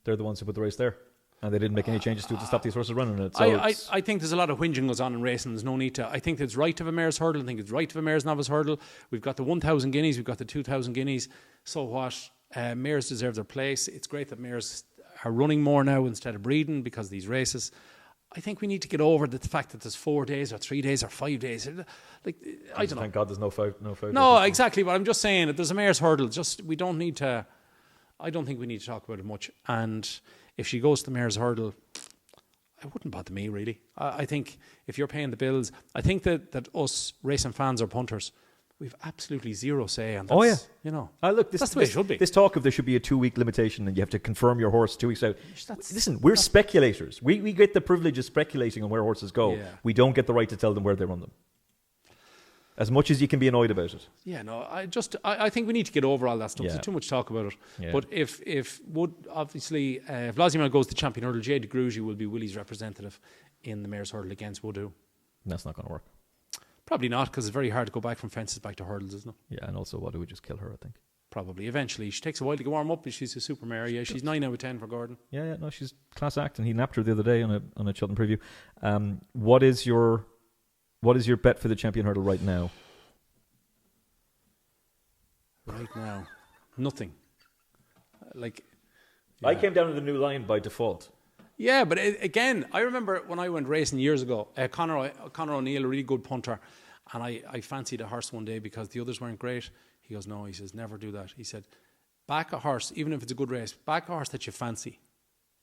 They're the ones who put the race there, and they didn't make any changes to it to stop these horses running it. So I think there's a lot of whinging goes on in racing. There's no need to. I think it's right to have a Mayor's Hurdle. I think it's right to have a Mayor's Novice Hurdle. We've got the 1,000 guineas. We've got the 2,000 guineas. So what? Mares deserve their place. It's great that mares are running more now instead of breeding because of these races. I think we need to get over the fact that there's 4 days or 3 days or 5 days. Like, I don't know. Thank God there's no five. No, exactly. But I'm just saying that there's a Mayor's Hurdle. We don't need to. I don't think we need to talk about it much. And if she goes to the Mayor's Hurdle, it wouldn't bother me really. I think if you're paying the bills, I think that us racing fans or punters, we've absolutely zero say. And that's, Oh, yeah. You know, Look, that's the way it should be. This talk of there should be a 2-week limitation and you have to confirm your horse 2 weeks out. Listen, we're speculators. We get the privilege of speculating on where horses go. Yeah. We don't get the right to tell them where they run them. As much as you can be annoyed about it. Yeah, no, I think we need to get over all that stuff. Yeah. There's too much talk about it. Yeah. But if Lazimel goes to champion hurdle, Jay de Grugy will be Willie's representative in the mare's hurdle against Woodoo. That's not going to work. Probably not, because it's very hard to go back from fences back to hurdles, isn't it? Yeah, and also Woodoo would just kill her, I think. Probably. Eventually. She takes a while to get warm up, but she's a super mare. Yeah, she's 9 out of 10 for Gordon. Yeah, no, she's class act, and he napped her the other day on a Cheltenham preview. What is your bet for the champion hurdle right now? Right now, nothing. I came down to the new line by default. Yeah, but again, I remember when I went racing years ago, Conor O'Neill, a really good punter, and I fancied a horse one day because the others weren't great. He goes, no, he says, never do that. He said, back a horse, even if it's a good race, back a horse that you fancy.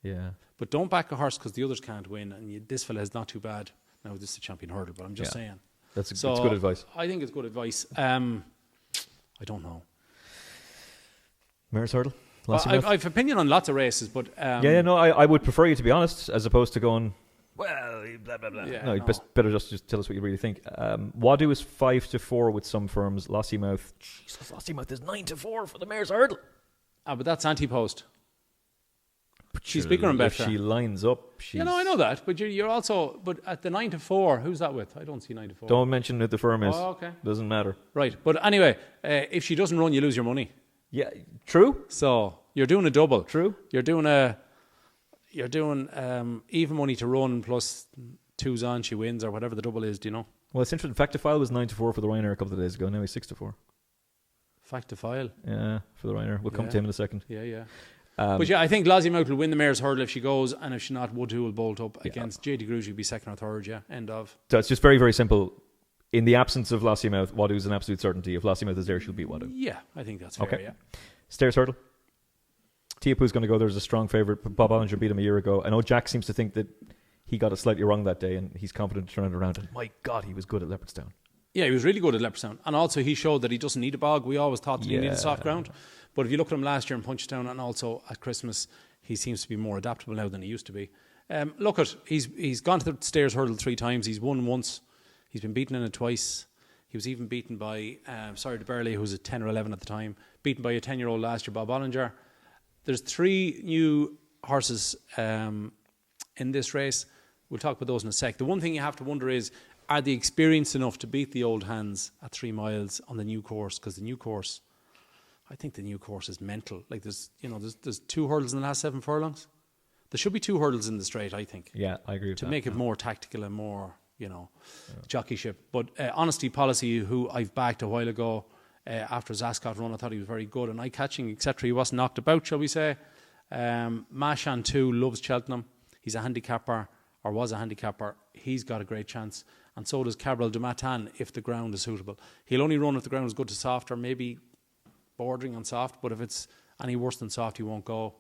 Yeah. But don't back a horse because the others can't win, and this fella is not too bad. Now, this is a champion hurdle, but I'm just saying. That's good advice. I think it's good advice. I don't know. Mare's hurdle? I have opinion on lots of races, but... I would prefer you to be honest, as opposed to going, well, blah, blah, blah. Yeah, no, better just tell us what you really think. Wadu is 5-4 with some firms. Lossiemouth, Jesus, Lossiemouth is 9-4 for the Mare's hurdle. But that's anti-post. She's bigger and better. If she lines up, she's... I know that, but you're also... But at the 9-4, who's that with? I don't see 9-4. Don't mention who the firm is. Oh, okay. Doesn't matter. Right, but anyway, if she doesn't run, you lose your money. Yeah, true. So you're doing a double. True. You're doing even money to run plus 2s on, she wins, or whatever the double is, do you know? Well, it's interesting. Factifile was 9-4 for the Ryanair a couple of days ago. Now he's 6-4. Factifile? Yeah, for the Ryanair. We'll come to him in a second. Yeah. But I think Lossiemouth will win the mare's hurdle if she goes, and if she not, Woodoo will bolt up against Jay de Grugy, will be second or third, end of. So it's just very, very simple. In the absence of Lossiemouth, Wadu is an absolute certainty. If Lossiemouth is there, she'll beat Wadu. Yeah, I think that's fair, yeah. Stairs hurdle. Tiapu's going to go there as a strong favourite. Bob Ollinger beat him a year ago. I know Jack seems to think that he got it slightly wrong that day, and he's confident to turn it around. And my God, he was good at Leopardstown. Yeah, he was really good at Leopardstown. And also he showed that he doesn't need a bog. We always thought that he needed soft ground. But if you look at him last year in Punchestown and also at Christmas, he seems to be more adaptable now than he used to be. He's gone to the Stairs hurdle 3 times. He's won once. He's been beaten in it twice. He was even beaten by de Burley, who was at 10 or 11 at the time. Beaten by a 10-year-old last year, Bob Ollinger. There's 3 new horses in this race. We'll talk about those in a sec. The one thing you have to wonder is, are they experienced enough to beat the old hands at 3 miles on the new course? Because the new course, I think the new course is mental. Like there's 2 hurdles in the last 7 furlongs. There should be 2 hurdles in the straight, I think. Yeah, I agree with that. To make it more tactical and more, jockeyship. But Honesty Policy, who I've backed a while ago, after his Ascot run, I thought he was very good and eye-catching, etc. He wasn't knocked about, shall we say. Mashan too loves Cheltenham. He's a handicapper, or was a handicapper. He's got a great chance. And so does Cabrel de Matan, if the ground is suitable. He'll only run if the ground is good to soft, or maybe bordering on soft, but if it's any worse than soft, he won't go.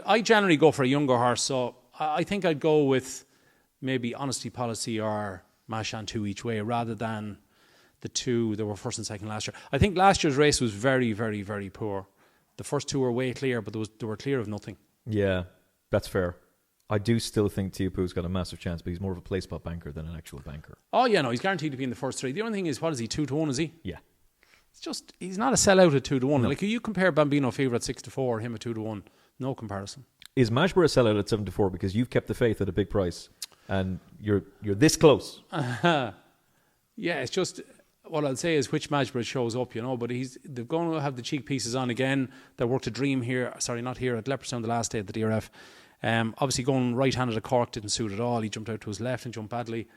I generally go for a younger horse, so I think I'd go with maybe Honesty Policy or Mashan 2 each way, rather than the 2 that were first and second last year. I think last year's race was very, very, very poor. The first 2 were way clear, but they were clear of nothing. Yeah, that's fair. I do still think Tiapu's got a massive chance, but he's more of a play spot banker than an actual banker. Oh, yeah, no, he's guaranteed to be in the first 3. The only thing is, what is he, 2-1, is he? Yeah. It's just, he's not a sellout at 2-1. No. Like, if you compare Bambino Fever at 6-4, him at 2-1, no comparison. Is Mashborough a sellout at 7-4 because you've kept the faith at a big price and you're this close? Yeah, it's just, what I'll say is which Mashborough shows up, but they're going to have the cheek pieces on again. They worked a dream here, not here, at Leopardstown the last day at the DRF. Obviously going right-handed at Cork didn't suit at all. He jumped out to his left and jumped badly.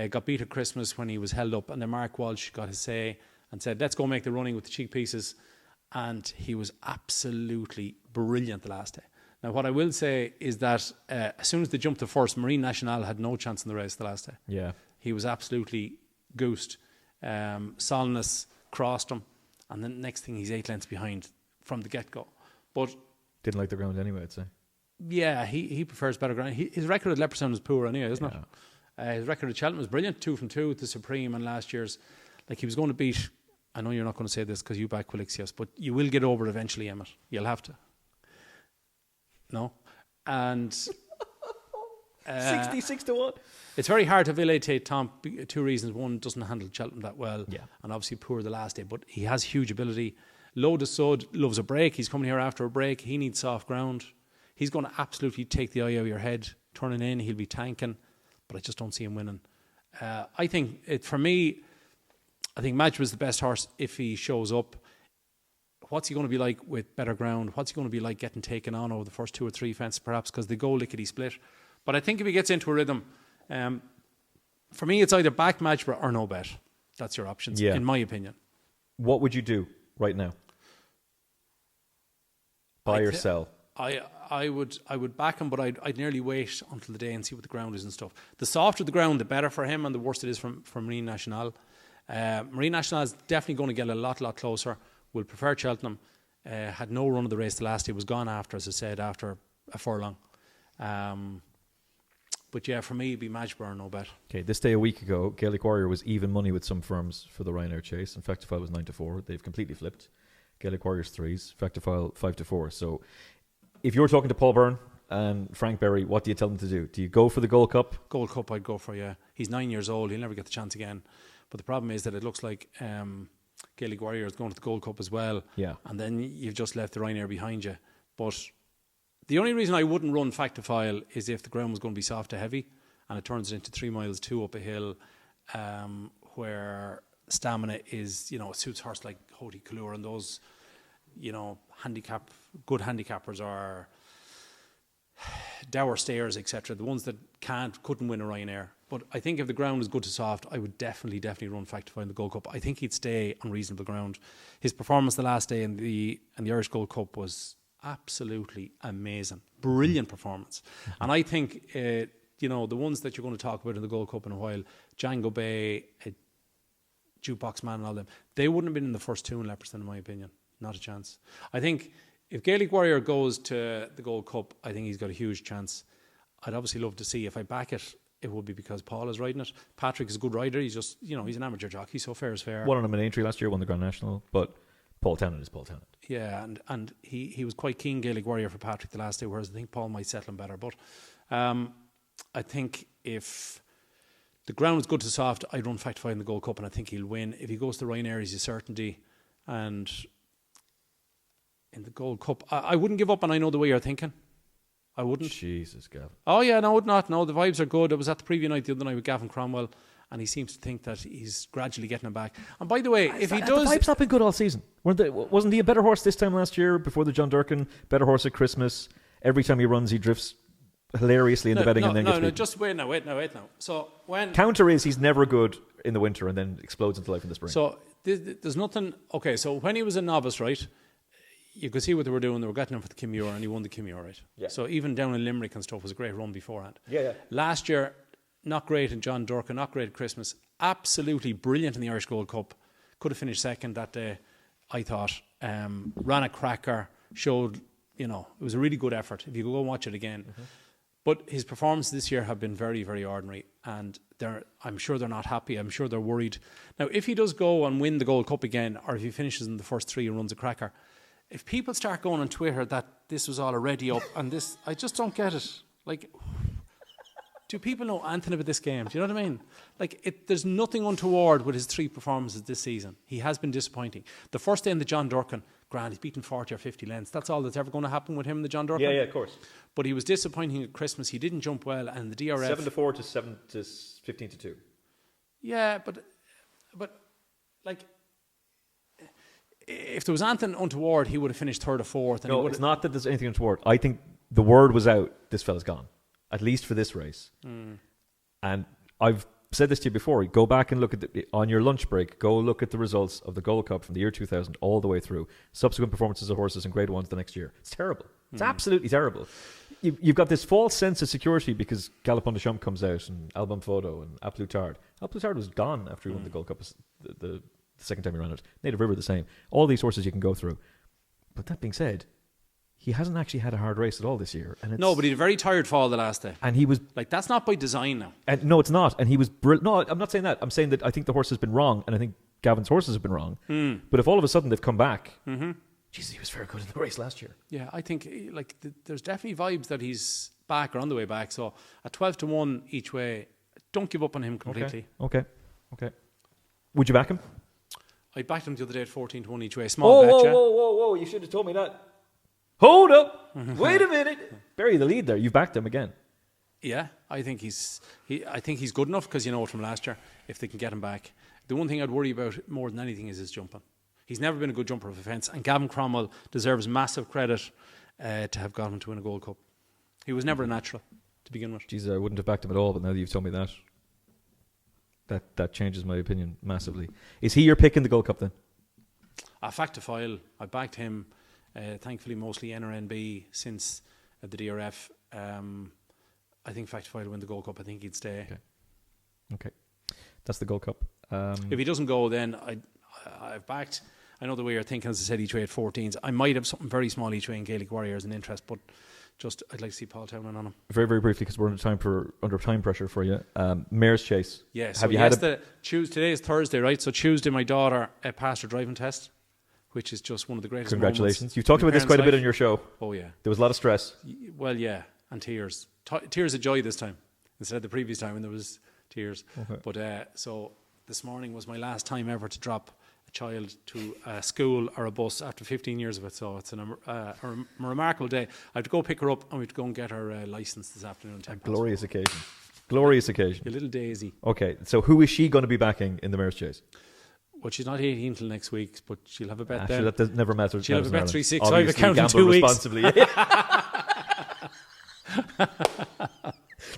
Got beat at Christmas when he was held up, and then Mark Walsh got his say and said, let's go make the running with the cheek pieces. And he was absolutely brilliant the last day. Now, what I will say is that as soon as they jumped to first, Marine Nationale had no chance in the race the last day. Yeah. He was absolutely goosed. Solness crossed him, and then next thing he's 8 lengths behind from the get-go. But didn't like the ground anyway, I'd say. Yeah, he prefers better ground. His record at Leopardstown is poor anyway, isn't it? His record at Cheltenham was brilliant, 2 from 2 with the Supreme, and last year's, like, he was going to beat I know you're not going to say this because you back Quilixios, but you will get over it eventually, Emmet. You'll have to. No? And 66 to 1. It's very hard to validate Tom. 2 reasons. One, doesn't handle Cheltenham that well. Yeah. And obviously poor the last day. But he has huge ability. Load of Sud loves a break. He's coming here after a break. He needs soft ground. He's going to absolutely take the eye out of your head. Turning in, he'll be tanking. But I just don't see him winning. I think, for me, I think Madge was the best horse if he shows up. What's he going to be like with better ground? What's he going to be like getting taken on over the first 2 or 3 fences, perhaps, because they go lickety split. But I think if he gets into a rhythm, for me, it's either back Madgeborough or no bet. That's your options, in my opinion. What would you do right now? Buy or sell? I would back him, but I'd nearly wait until the day and see what the ground is and stuff. The softer the ground, the better for him, and the worse it is for Marine National. Marine National is definitely going to get a lot closer. Will prefer Cheltenham. Had no run of the race the last day. Was gone after, as I said, after a furlong. But yeah, for me, it'd be Madgeborough, no bet. Okay, this day a week ago, Gaelic Warrior was even money with some firms for the Ryanair chase. In fact, Factifile was 9-4. They've completely flipped. Gaelic Warrior's 3s, Factifile 5-4. So if you're talking to Paul Byrne and Frank Berry, what do you tell them to do? Do you go for the Gold Cup? Gold Cup I'd go for, yeah. He's 9 years old. He'll never get the chance again. But the problem is that it looks like Gaelic Warrior is going to the Gold Cup as well. Yeah. And then you've just left the Ryanair behind you. But the only reason I wouldn't run Factifile is if the ground was going to be soft to heavy and it turns it into 3 miles, 2 up a hill, where stamina is, it suits horse like Hoti Kalur and those, good handicappers are Dower Stayers, etc. The ones that couldn't win a Ryanair. But I think if the ground is good to soft, I would definitely run Factify in the Gold Cup. I think he'd stay on reasonable ground. His performance the last day in the Irish Gold Cup was absolutely amazing. Brilliant performance. Mm-hmm. And I think, the ones that you're going to talk about in the Gold Cup in a while, Django Bay, Jukebox Man and all them, they wouldn't have been in the first 2 in Leopardstown, in my opinion. Not a chance. I think if Gaelic Warrior goes to the Gold Cup, I think he's got a huge chance. I'd obviously love to see, if I back it, it would be because Paul is riding it. Patrick is a good rider. He's just, he's an amateur jockey, so fair is fair. Won on a main entry last year, won the Grand National, but Paul Tennant is Paul Tennant. Yeah, and he was quite keen Gaelic Warrior for Patrick the last day, whereas I think Paul might settle him better. But I think if the ground is good to soft, I'd run Factify in the Gold Cup, and I think he'll win. If he goes to Ryanair, he's a certainty. And in the Gold Cup, I wouldn't give up, and I know the way you're thinking. I wouldn't. Jesus, Gavin. Oh, yeah, no, I would not. No, the vibes are good. I was at the preview night the other night with Gavin Cromwell, and he seems to think that he's gradually getting him back. And by the way, if he does... The vibe's not been good all season. Wasn't he a better horse this time last year before the John Durkin? Better horse at Christmas. Every time he runs, he drifts hilariously in the betting and then gets beat. Just wait now. So when... Counter is he's never good in the winter and then explodes into life in the spring. So there's nothing... Okay, so when he was a novice, right, you could see what they were doing. They were getting him for the Kimura, and he won the Kimura, right? Yeah. So even down in Limerick and stuff was a great run beforehand. Yeah. Last year, not great in John Durkin, not great at Christmas. Absolutely brilliant in the Irish Gold Cup. Could have finished second that day, I thought. Ran a cracker, showed, it was a really good effort. If you could go and watch it again. Mm-hmm. But his performances this year have been very, very ordinary, and I'm sure they're not happy. I'm sure they're worried. Now, if he does go and win the Gold Cup again, or if he finishes in the first 3 and runs a cracker, if people start going on Twitter that this was all already up and this, I just don't get it. Like, do people know anything about this game? Do you know what I mean? Like, there's nothing untoward with his 3 performances this season. He has been disappointing. The first day in the John Durkin, grand, he's beaten 40 or 50 lengths. That's all that's ever going to happen with him in the John Durkin. Yeah, of course. But he was disappointing at Christmas. He didn't jump well, and the DRF 7-4 to 15-2. Yeah, but like, if there was anything untoward, he would have finished 3rd or 4th. No, it's not that there's anything untoward. I think the word was out, this fella's gone, at least for this race. And I've said this to you before. Go back and look at on your lunch break, go look at the results of the Gold Cup from the year 2000 all the way through. Subsequent performances of horses in Grade 1s the next year. It's terrible. It's absolutely terrible. You've got this false sense of security because Galop on the Champ comes out and Album Photo and A Plus Tard. A Plus Tard was gone after he won the Gold Cup the second time he ran it. Native River the same. All these horses you can go through. But that being said, he hasn't actually had a hard race at all this year. And no, but he had a very tired fall the last day. And he was... Like, that's not by design now. And no, it's not. And he was... No, I'm not saying that. I'm saying that I think the horse has been wrong, and I think Gavin's horses have been wrong. But if all of a sudden they've come back, Jesus, he was very good in the race last year. Yeah, I think there's definitely vibes that he's back or on the way back. So at 12-1 each way, don't give up on him completely. Okay. Would you back him? I backed him the other day at 14-1 each way. Small bet, yeah. Whoa! You should have told me that. Hold up! Wait a minute! Bury the lead there. You've backed him again. Yeah, I think he's good enough because you know it from last year. If they can get him back, the one thing I'd worry about more than anything is his jumping. He's never been a good jumper of a fence, and Gavin Cromwell deserves massive credit to have got him to win a Gold Cup. He was never a natural to begin with. Jesus, I wouldn't have backed him at all, but now that you've told me that changes my opinion massively. Is he your pick in the Gold Cup then? Fact to file, I backed him, thankfully mostly NRNB since the DRF. I think fact to file will win the Gold Cup. I think he'd stay. Okay. That's the Gold Cup. If he doesn't go, then I've backed. I know the way you're thinking, as I said, each way at 14s. I might have something very small each way in Gaelic Warriors in interest, but just I'd like to see Paul Townend on him. Very, very briefly, because we're under time pressure for you. Mare's Chase. Yes. Have you had today is Thursday, right? So Tuesday, my daughter passed her driving test, which is just one of the greatest Congratulations. moments. You've talked about this quite a bit on your show. Oh, yeah. There was a lot of stress. Well, yeah, and tears. Tears of joy this time, instead of the previous time when there was tears. Okay. But so this morning was my last time ever to drop a child to a school or a bus after 15 years of it. So it's a remarkable day. I have to go pick her up and we have to go and get her licence this afternoon. Glorious occasion. Glorious occasion. A little daisy. Okay, so who is she going to be backing in the Mare's Chase? Well, she's not 18 till next week, but she'll have a bet then. That never matters. She'll have a bet 3-6. So I've accounted 2 weeks. Responsibly.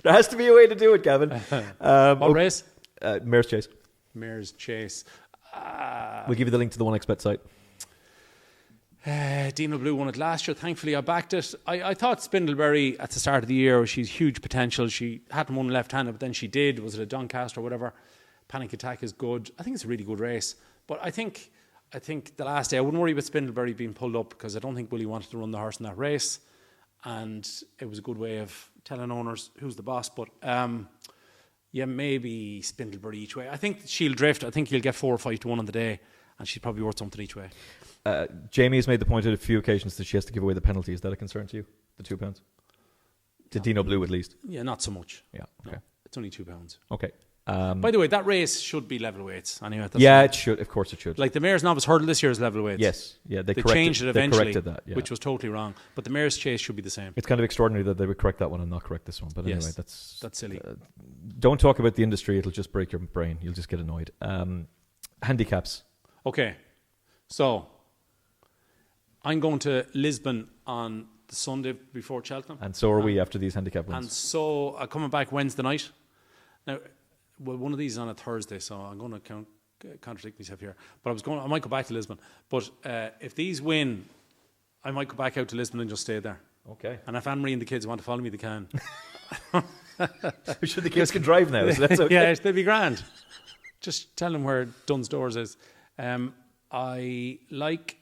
There has to be a way to do it, Gavin. What race? Mare's Chase. Mare's Chase. We'll give you the link to the 1xBet site. Dino Blue won it last year. Thankfully, I backed it. I thought Spindleberry at the start of the year, she's huge potential. She hadn't won left-handed, but then she did. Was it a Doncaster or whatever? Panic Attack is good. I think it's a really good race. But I think the last day, I wouldn't worry about Spindleberry being pulled up because I don't think Willie wanted to run the horse in that race. And it was a good way of telling owners who's the boss. But yeah, maybe Spindleberry each way. I think she'll drift. I think he'll get 4 or 5-1 on the day, and she's probably worth something each way. Jamie has made the point at a few occasions that she has to give away the penalty. Is that a concern to you? The £2? To Dino Blue, at least? Yeah, not so much. Yeah, okay. No, it's only £2. Okay. By the way, that race should be level weights. Anyway, it should. Of course it should. Like the Mare's Novice Hurdle this year is level weights. Yes. Yeah, they changed it eventually, they corrected that, yeah. which was totally wrong. But the Mare's Chase should be the same. It's kind of extraordinary that they would correct that one and not correct this one. But yes, anyway, that's silly. Don't talk about the industry. It'll just break your brain. You'll just get annoyed. Handicaps. Okay. So, I'm going to Lisbon on the Sunday before Cheltenham. And so are we after these handicap wins. And so, I'm coming back Wednesday night. Now, well, one of these is on a Thursday, so I'm going to contradict myself here. But I might go back to Lisbon. But if these win, I might go back out to Lisbon and just stay there. Okay. And if Anne-Marie and the kids want to follow me, they can. Sure, the kids can drive now, so that's okay. Yeah, they'll be grand. Just tell them where Dunn's Doors is. I like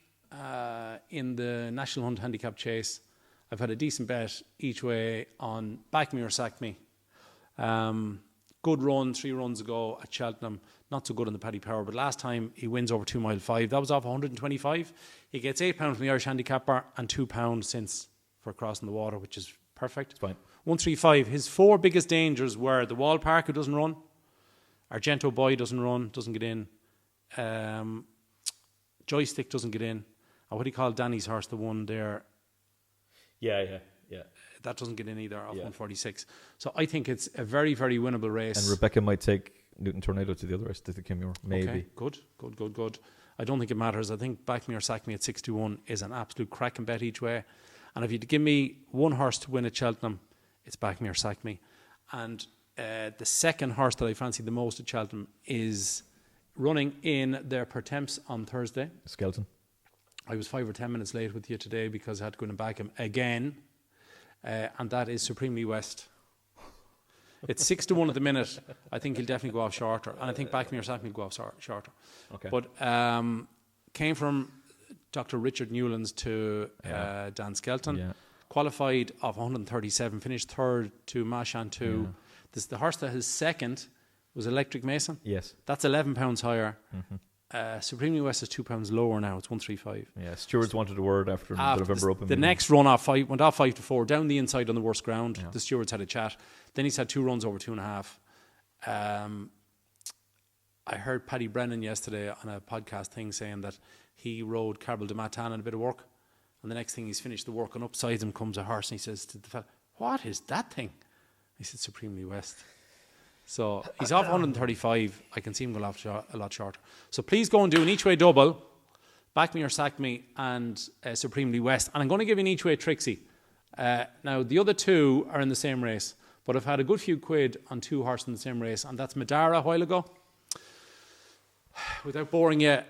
in the National Hunt Handicap Chase, I've had a decent bet each way on Back Me or Sack Me. Good run 3 runs ago at Cheltenham. Not so good on the Paddy Power, but last time he wins over 2 mile 5. That was off 125. He gets £8 from the Irish Handicapper and £2 since for crossing the water, which is perfect. It's fine. 135. His 4 biggest dangers were the Wall Park, who doesn't run. Argento Boy doesn't run, doesn't get in. Joystick doesn't get in. And what do you call Danny's horse, the one there? Yeah. That doesn't get in either, off 146. So I think it's a very, very winnable race. And Rebecca might take Newton Tornado to the other race, to the Kimure, maybe. Okay, good. I don't think it matters. I think Back Me or Sack Me at 6-1 is an absolute cracking bet each way. And if you'd give me one horse to win at Cheltenham, it's Back Me or Sack Me. And the second horse that I fancy the most at Cheltenham is running in their Pertemps on Thursday. Skeleton. I was 5 or 10 minutes late with you today because I had to go in and back him again. And that is Supremely West. It's 6-1 at the minute. I think he'll definitely go off shorter. And I think Back Me or Sack Me will go off shorter. Okay. But came from Dr. Richard Newlands to Dan Skelton. Yeah. Qualified off 137. Finished third to Mashan 2. Yeah. The horse that is second was Electric Mason. Yes. That's £11 higher. Mm-hmm. Supremely West is £2 lower now. It's 135. Yeah, stewards wanted a word after the November Open. The next run off went off 5-4 down the inside on the worst ground. Yeah. The stewards had a chat. Then he's had 2 runs over 2.5. I heard Paddy Brennan yesterday on a podcast thing saying that he rode Carbal de Matan in a bit of work, and the next thing he's finished the work, and upside him comes a horse, and he says to the fella, "What is that thing?" He said, "Supremely West." So he's off 135. I can see him go off a lot shorter. So please go and do an each way double, Back Me or Sack Me, and Supremely West. And I'm going to give you an each way Trixie. Now, the other 2 are in the same race, but I've had a good few quid on 2 horses in the same race, and that's Madara a while ago. Without boring you,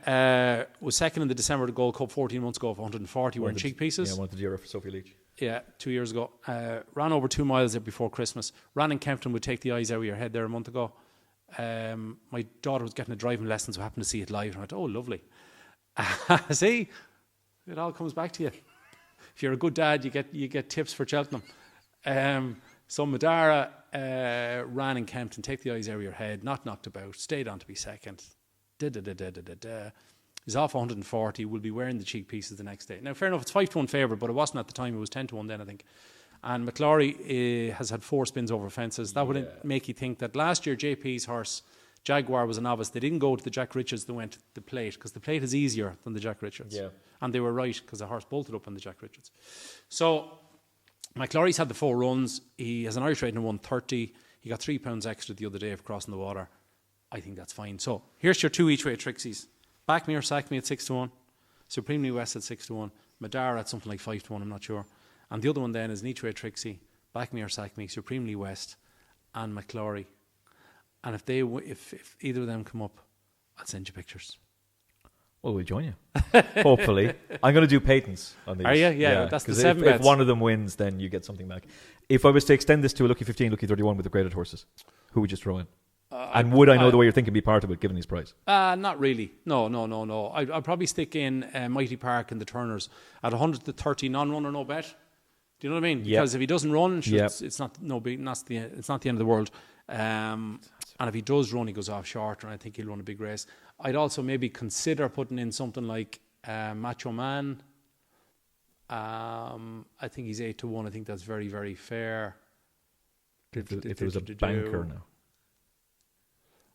was second in the December Gold Cup 14 months ago for 140 wearing cheek pieces. Yeah, one of the Dira for Sophie Leach. Yeah, 2 years ago. Ran over 2 miles there before Christmas. Ran in Kempton would take the eyes out of your head there a month ago. My daughter was getting a driving lesson, so I happened to see it live. And I went, oh, lovely. See, it all comes back to you. If you're a good dad, you get tips for Cheltenham. So Madara ran in Kempton, take the eyes out of your head, not knocked about, stayed on to be second. He's off 140, will be wearing the cheek pieces the next day. Now, fair enough, it's 5-1 favourite, but it wasn't at the time. It was 10-1 then, I think. And McClory has had 4 spins over fences. That would make you think that last year JP's horse, Jaguar, was a novice. They didn't go to the Jack Richards, they went to the Plate, because the Plate is easier than the Jack Richards. Yeah. And they were right, because the horse bolted up on the Jack Richards. So, McClory's had the 4 runs. He has an Irish rating of 130. He got £3 extra the other day for crossing the water. I think that's fine. So, here's your 2 each way Trixies. Back Me or Sack Me at 6-1. Supremely West at 6-1. Madara at something like 5-1, I'm not sure. And the other one then is an each way Trixie. Back Me or Sack Me, Supremely West, and McClory. And if either of them come up, I'll send you pictures. Well, we'll join you. Hopefully. I'm going to do patents on these. Are you? Yeah, that's the 7 bets. If one of them wins, then you get something back. If I was to extend this to a Lucky 15, Lucky 31 with the graded horses, who would you throw in? And would I know the way you're thinking be part of it, given his price? Not really. No. I'd probably stick in Mighty Park and the Turners at 130 non-runner, no bet. Do you know what I mean? Yep. Because if he doesn't run, it's not it's not the end of the world. And if he does run, he goes off short, and I think he'll run a big race. I'd also maybe consider putting in something like Macho Man. I think he's 8-1. I think that's very, very fair. If it was a banker now.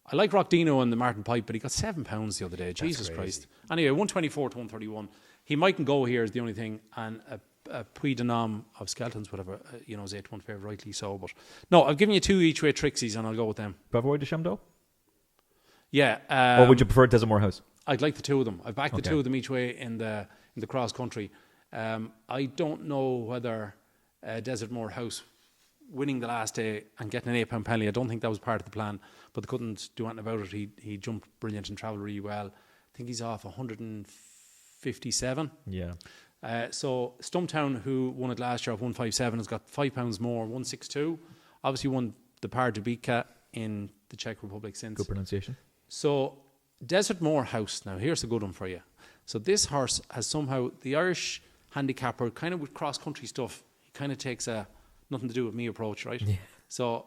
I like Rock Dino and the Martin Pipe, but he got £7 the other day. Jesus crazy. Christ. Anyway, 124 to 131. He mightn't go here is the only thing. And a Puy de Nom of Skelton's, whatever, is 8-1 favourite, rightly so. But no, I've given you 2 each way Trixies, and I'll go with them. Bavaroy de Chamdeau? Yeah. Or would you prefer Desert Moor House? I'd like the 2 of them. I've backed the 2 of them each way in the cross country. I don't know whether Desert Moor House winning the last day and getting an £8 penalty, I don't think that was part of the plan, but they couldn't do anything about it. He jumped brilliant and travelled really well. I think he's off 157. Yeah. So Stumptown, who won it last year off 157, has got £5 more, 162. Obviously won the Par de Bika in the Czech Republic since. Good pronunciation. So Desert Moor House, now here's a good one for you. So this horse has somehow, the Irish handicapper, kind of with cross-country stuff, he kind of takes a nothing to do with me approach, right? Yeah. So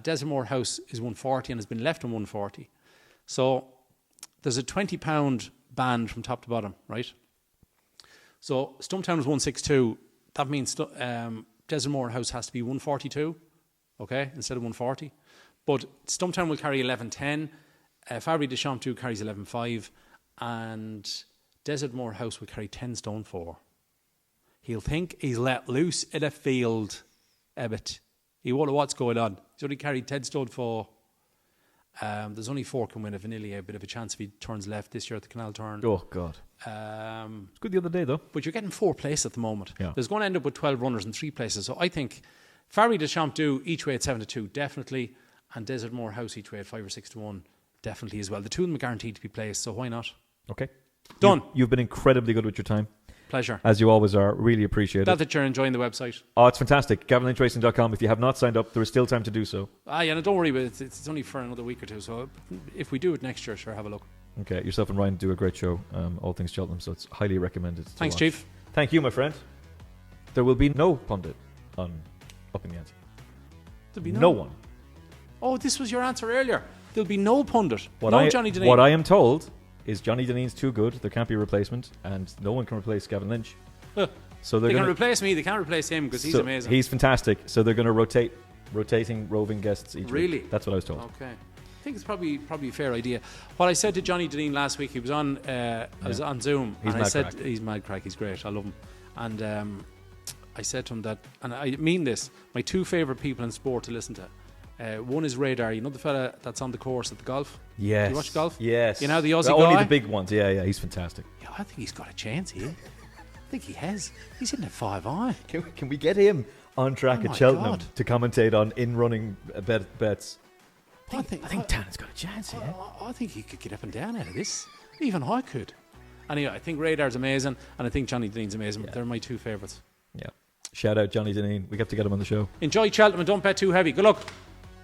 Desert Moor House is 140 and has been left on 140. So there's a £20 band from top to bottom, right? So Stumptown is 162. That means Desert Moor House has to be 142, okay, instead of 140. But Stumptown will carry 11.10. Fabry de Champtou carries 11.5. And Desert Moor House will carry 10 stone 4. He'll think he's let loose in a field, Emmet. He won't know what's going on. He's only carried 10 stone 4. There's only 4 can win a Vanilli, a bit of a chance if he turns left this year at the Canal Turn. Oh, God. It's good the other day, though. But you're getting 4 places at the moment. Yeah. There's going to end up with 12 runners in 3 places. So I think Fabry de Champtou each way at 7-2, definitely. And Desert Moor House each way at 5 or 6-1, definitely as well. The 2 of them are guaranteed to be placed, so why not? Okay. Done. You've been incredibly good with your time. Pleasure. As you always are. Really appreciate Glad it. that you're enjoying the website. Oh, it's fantastic. GavinLynchRacing.com. If you have not signed up, there is still time to do so. Yeah, no, don't worry about it. It's only for another week or 2. So if we do it next year, sure, have a look. Okay, yourself and Ryan do a great show, All Things Cheltenham, so it's highly recommended. Thanks, Chief. Thank you, my friend. There will be no pundit on Up in the Ante. There'll be no one. Oh, this was your answer earlier. There'll be no pundit. Johnny Delaney. What I am told is Johnny Dineen's too good. There can't be a replacement, and no one can replace Gavin Lynch. So they can replace me. They can't replace him because he's amazing. He's fantastic. So they're going to rotating roving guests each week. That's what I was told. Okay. I think it's probably a fair idea. What I said to Johnny Dineen last week, he was on. I was on Zoom, he's and I said crack. he's mad crack. He's great. I love him. And I said to him that, and I mean this, my two favourite people in sport to listen to. One is Radar. You know the fella that's on the course at the golf? Yes. Do you watch golf? Yes. You know the Aussie guy? Only the big ones. Yeah, he's fantastic. Yeah, I think he's got a chance here. I think he has. He's hitting a 5 iron. Can we get him on track at Cheltenham to commentate on in-running bets? I think Tannen's got a chance here. I think he could get up and down out of this. Even I could. Anyway, I think Radar's amazing, and I think Johnny Dineen's amazing. Yeah. They're my two favourites. Yeah. Shout out Johnny Dineen. We have to get him on the show. Enjoy Cheltenham and don't bet too heavy. Good luck.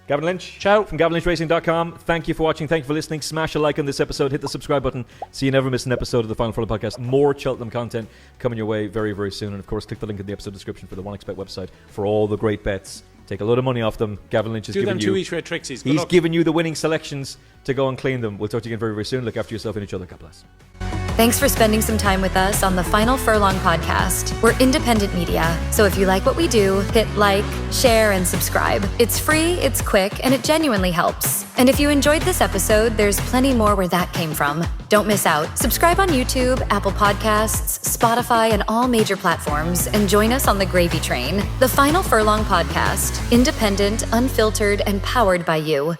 Gavin Lynch. Ciao. From GavinLynchRacing.com. Thank you for watching. Thank you for listening. Smash a like on this episode. Hit the subscribe button so you never miss an episode of the Final Furlong Podcast. More Cheltenham content coming your way very, very soon. And of course, click the link in the episode description for the 1xBet website for all the great bets. Take a load of money off them. Gavin Lynch is giving you... Do them 2 each way Trixies. He's giving you the winning selections to go and claim them. We'll talk to you again very, very soon. Look after yourself and each other. God bless. Thanks for spending some time with us on the Final Furlong Podcast. We're independent media, so if you like what we do, hit like, share, and subscribe. It's free, it's quick, and it genuinely helps. And if you enjoyed this episode, there's plenty more where that came from. Don't miss out. Subscribe on YouTube, Apple Podcasts, Spotify, and all major platforms, and join us on the gravy train. The Final Furlong Podcast. Independent, unfiltered, and powered by you.